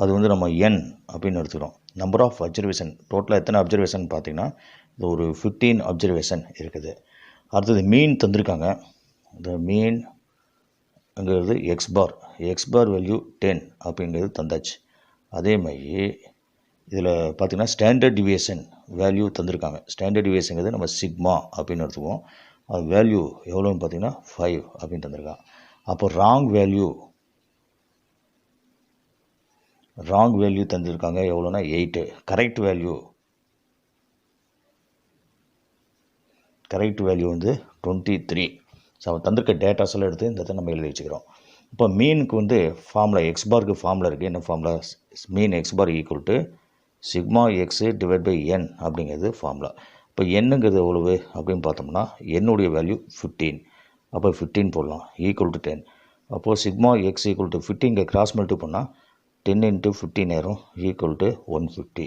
S1: அது வந்து நம்ம n அப்படின்னு எடுத்துக்கிறோம். நம்பர் ஆஃப் அப்சர்வேஷன் டோட்டலாக எத்தனை அப்சர்வேஷன் பார்த்தீங்கன்னா இது ஒரு 15 அப்சர்வேஷன் இருக்குது. அடுத்தது மீன் தந்திருக்காங்க. இந்த மீன்ங்கிறது எக்ஸ் பார் வேல்யூ 10 அப்படிங்கிறது தந்தாச்சு. அதே மாதிரி இதில் பார்த்திங்கன்னா ஸ்டாண்டர்ட் டிவியேஷன் வேல்யூ தந்திருக்காங்க. ஸ்டாண்டர்ட் டிவியேஷனுங்கிறது நம்ம சிக்மா அப்படின்னு எடுத்துக்குவோம். அது வேல்யூ எவ்வளோன்னு பார்த்தீங்கன்னா 5 அப்படின்னு தந்திருக்காங்க. அப்போ ராங் வேல்யூ தந்திருக்காங்க எவ்வளோனா 8. கரெக்ட் கரெக்ட் வேல்யூ வந்து 23. ஸோ அவன் தந்திருக்க டேட்டாஸ் எல்லாம் எடுத்து இந்த இடத்துல நம்ம எழுதி வச்சுக்கிறோம். இப்போ மீனுக்கு வந்து ஃபார்முலா எக்ஸ் பாருக்கு ஃபார்முலா இருக்குது. என்ன formula? Mean X bar equal to sigma x divide by N அப்படிங்கிறது ஃபார்முலா. இப்போ என்னங்கிறது எவ்வளவு அப்படின்னு பார்த்தோம்னா என்னுடைய வேல்யூ 15. அப்போ 15 போடலாம் ஈக்குவல் டு 10. அப்போது sigma X equal to 15 cross multi பண்ணால் 10 × 15 ஆயிரும் ஈக்குவல் டு 150.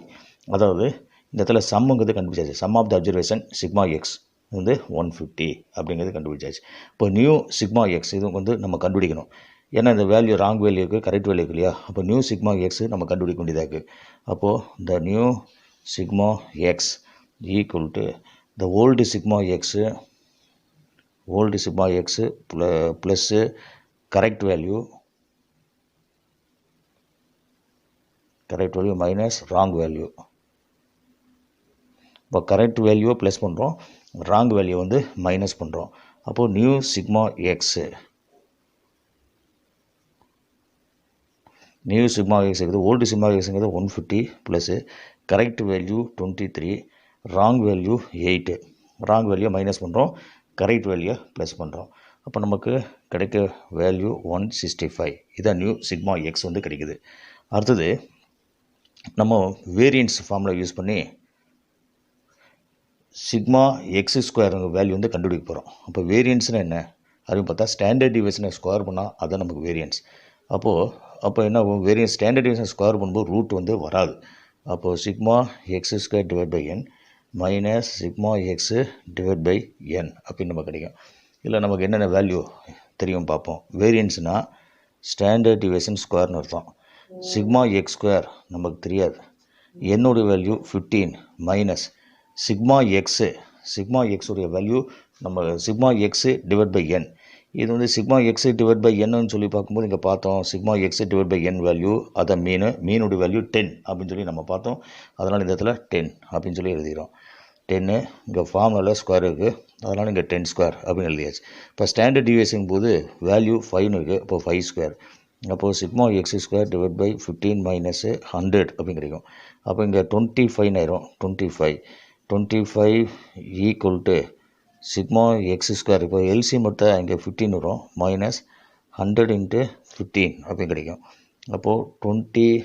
S1: அதாவது இந்த இடத்துல சம்முங்கிறது கண்டுபிடிச்சாச்சு. Sum of the observation sigma x வந்து 150 அப்படிங்கிறது கண்டுபிடிச்சாச்சு. இப்போ நியூ சிக்மா எக்ஸ் இது வந்து நம்ம கண்டுபிடிக்கணும். ஏன்னா இந்த வேல்யூ ராங் வேல்யூ இருக்குது, கரெக்ட் வேல்யூ இருக்கு இல்லையா? அப்போ நியூ சிக்மா எக்ஸ் நம்ம கண்டுபிடிக்க வேண்டியதாக இருக்குது. அப்போது the new sigma X equal to the old sigma X plus correct value minus wrong value. இப்போ கரெக்ட் வேல்யூவை ப்ளஸ் பண்ணுறோம், ராங் வேல்யூ வந்து மைனஸ் பண்ணுறோம். அப்போது நியூ சிக்மா எக்ஸு இருக்குது. ஓல்டு சிக்மா எக்ஸுங்கிறது 150 plus correct value 23, wrong value 8. Wrong value minus பண்ணுறோம், correct வேல்யூவை ப்ளஸ் பண்ணுறோம். அப்போ நமக்கு கிடைக்க வேல்யூ 165. இதான் நியூ சிக்மா எக்ஸ் வந்து கிடைக்குது. அடுத்தது நம்ம வேரியன்ஸ் ஃபார்முலா யூஸ் பண்ணி சிக்மா எக்ஸ் ஸ்கொயர் வேல்யூ வந்து கண்டுபிடிக்க போகிறோம். அப்போ வேரியன்ஸ்னால் என்ன அப்படின்னு பார்த்தா ஸ்டாண்டர்ட் டிவியேஷனை ஸ்கொயர் பண்ணால் அதுதான் நமக்கு வேரியன்ஸ். அப்போ என்ன வேரியன்ஸ் ஸ்டாண்டர்ட் டிவியேஷன் ஸ்கொயர் பண்ணும்போது ரூட் வந்து வராது. அப்போது sigma X square divide by N minus sigma x divide by N அப்படின்னு நம்ம கிடைக்கும். இல்லை நமக்கு என்னென்ன வேல்யூ தெரியும் பார்ப்போம். வேரியன்ஸ்னால் ஸ்டாண்டர்ட் டிவியேஷன் ஸ்கொயர்னு அர்த்தம். சிக்மா எக்ஸ் ஸ்கொயர் நமக்கு தெரியாது. என்னுடைய வேல்யூ 15 மைனஸ் சிக்மா எக்ஸுடைய வேல்யூ நம்ம சிக்மா எக்ஸு டிவைட் பை என். இது வந்து சிக்மா எக்ஸு டிவைட் பை என்னன்னு சொல்லி பார்க்கும்போது இங்கே பார்த்தோம் sigma x divide by n value அதை மீனுடைய வேல்யூ 10 அப்படின்னு சொல்லி நம்ம பார்த்தோம். அதனால் இந்த இடத்துல 10 அப்படின்னு சொல்லி எழுதிக்கிறோம். 10 இங்கே ஃபார்முலாவில் ஸ்கொயர் இருக்குது, அதனால் இங்கே 10 ஸ்கொயர் அப்படின்னு எழுதியாச்சு. இப்போ ஸ்டாண்டர்ட் டிவியேஷன் போது வேல்யூ 5 இருக்குது. இப்போ 5 ஸ்கொயர். அப்போது sigma X square divide by 15 minus 100 அப்படின்னு கிடைக்கும். அப்போ இங்கே 25 ஆயிரும். 25 equal to sigma X square. இப்போ எல்சிஎம் எடுத்தால் இங்கே 15 வரும் மைனஸ் 100 × 15 அப்படின்னு கிடைக்கும். அப்போது 25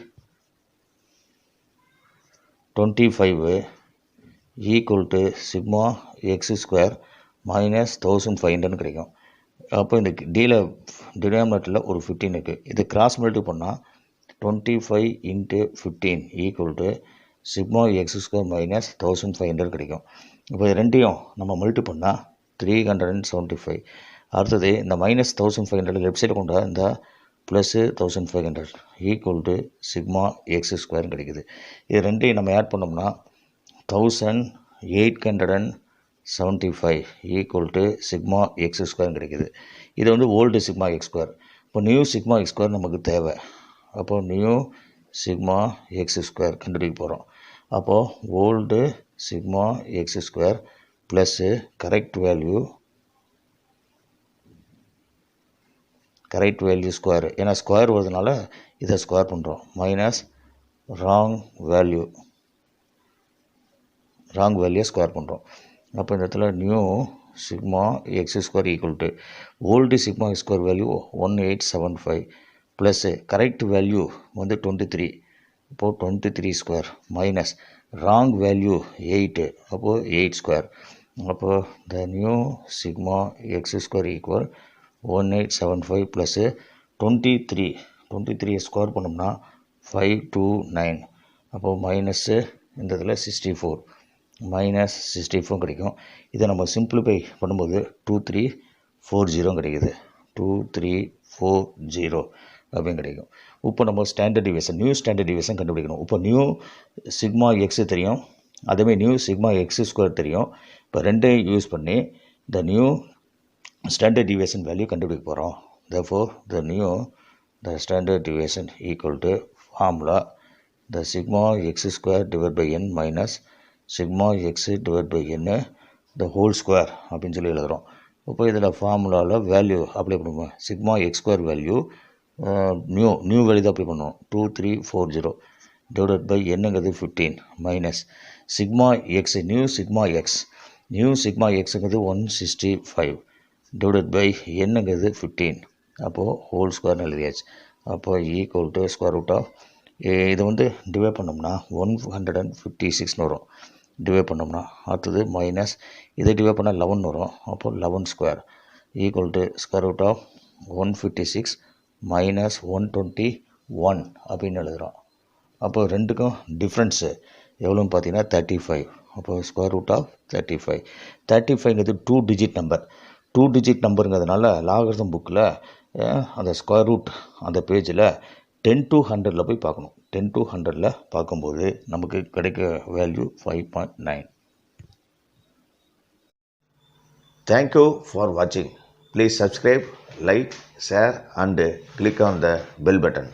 S1: equal to sigma X square minus 1500 கிடைக்கும். அப்போ இந்த டினாமினேட்டரில் ஒரு 15 இருக்குது. இது கிராஸ் மல்டி பண்ணால் 25 × 15 equal to sigma X square minus 1500 கிடைக்கும். இப்போ இது ரெண்டையும் நம்ம மல்டி பண்ணால் 375. அடுத்தது இந்த மைனஸ் 1500 லெஃப்ட் சைடு கொண்டா இந்த plus 1500 equal to sigma X square கிடைக்குது. இது ரெண்டையும் நம்ம ஆட் பண்ணோம்னா 1875 equal to sigma X square கிடைக்குது. இது வந்து ஓல்டு சிக்மா எக்ஸ் ஸ்கொயர். இப்போ நியூ சிக்மா எக்ஸ் ஸ்கொயர் நமக்கு தேவை. அப்போது நியூ சிக்மா எக்ஸ் ஸ்கொயர் கண்டுபிடிக்க போகிறோம். அப்போது old sigma X square plus correct value square. ஏன்னா ஸ்கொயர் வருதுனால இதை ஸ்கொயர் பண்ணுறோம். மைனஸ் ராங் வேல்யூ ஸ்கொயர் பண்ணுறோம். அப்போ இந்த இடத்துல new sigma X square equal to old sigma X square value 1875 plus correct value வந்து 23. அப்போது 23 ஸ்கொயர் மைனஸ் ராங் வேல்யூ 8. அப்போது 8 ஸ்கொயர். அப்போது the new sigma X square equal 1875 plus 23 square பண்ணோம்னா 529. அப்போது மைனஸ்ஸு இந்த இதில் 64 மைனஸ் 64 கிடைக்கும். இதை நம்ம சிம்பிளிஃபை பண்ணும்போது 2340 கிடைக்குது. 2340 அப்படின்னு கிடைக்கும். இப்போ நம்ம நியூ ஸ்டாண்டர்ட் டிவியேஷன் கண்டுபிடிக்கணும். இப்போ நியூ சிக்மா எக்ஸு தெரியும், அதேமாதிரி நியூ சிக்மா எக்ஸ் ஸ்கொயர் தெரியும். இப்போ ரெண்டையும் யூஸ் பண்ணி the new standard deviation value கண்டுபிடிக்க போகிறோம். therefore the standard deviation equal to formula the sigma x square divided by n minus sigma x divided by n the whole square அப்படின்னு சொல்லி எழுதுகிறோம். இப்போ இதில் ஃபார்முலாவில் வேல்யூ அப்ளை பண்ணுவோம். Sigma X square value new value தான் apply பண்ணுவோம். 2340 divided by என்னங்கிறது 15 minus sigma X new sigma X new sigma எக்ஸுங்கிறது 165 டிவைடட் பை என்னங்கிறது 15. அப்போது ஹோல் ஸ்கொயர்னு எழுதியாச்சு. அப்போது equal to square root of இதை வந்து டிவைட் பண்ணோம்னா 156ன்னு வரும். டிவைட் பண்ணோம்னா அடுத்தது மைனஸ் இதை டிவைட் பண்ணால் 11 வரும். அப்போது 11 square equal to square root of 156 minus 121 அப்படின்னு எழுதுகிறோம். அப்போ ரெண்டுக்கும் டிஃப்ரென்ஸு எவ்வளோன்னு பார்த்தீங்கன்னா 35. அப்போ ஸ்கொயர் ரூட் ஆஃப் 35. 35ங்கிறது 2 டிஜிட் நம்பர். 2 டிஜிட் நம்பருங்கிறதுனால லாகரிதம் புக்கில் அந்த ஸ்கொயர் ரூட் அந்த பேஜில் 10 to 100ல் போய் பார்க்கணும். 10 to 100ல் பார்க்கும்போது நமக்கு கிடைக்க value 5.9. Thank you for watching. Please subscribe, like, share and click on the bell button.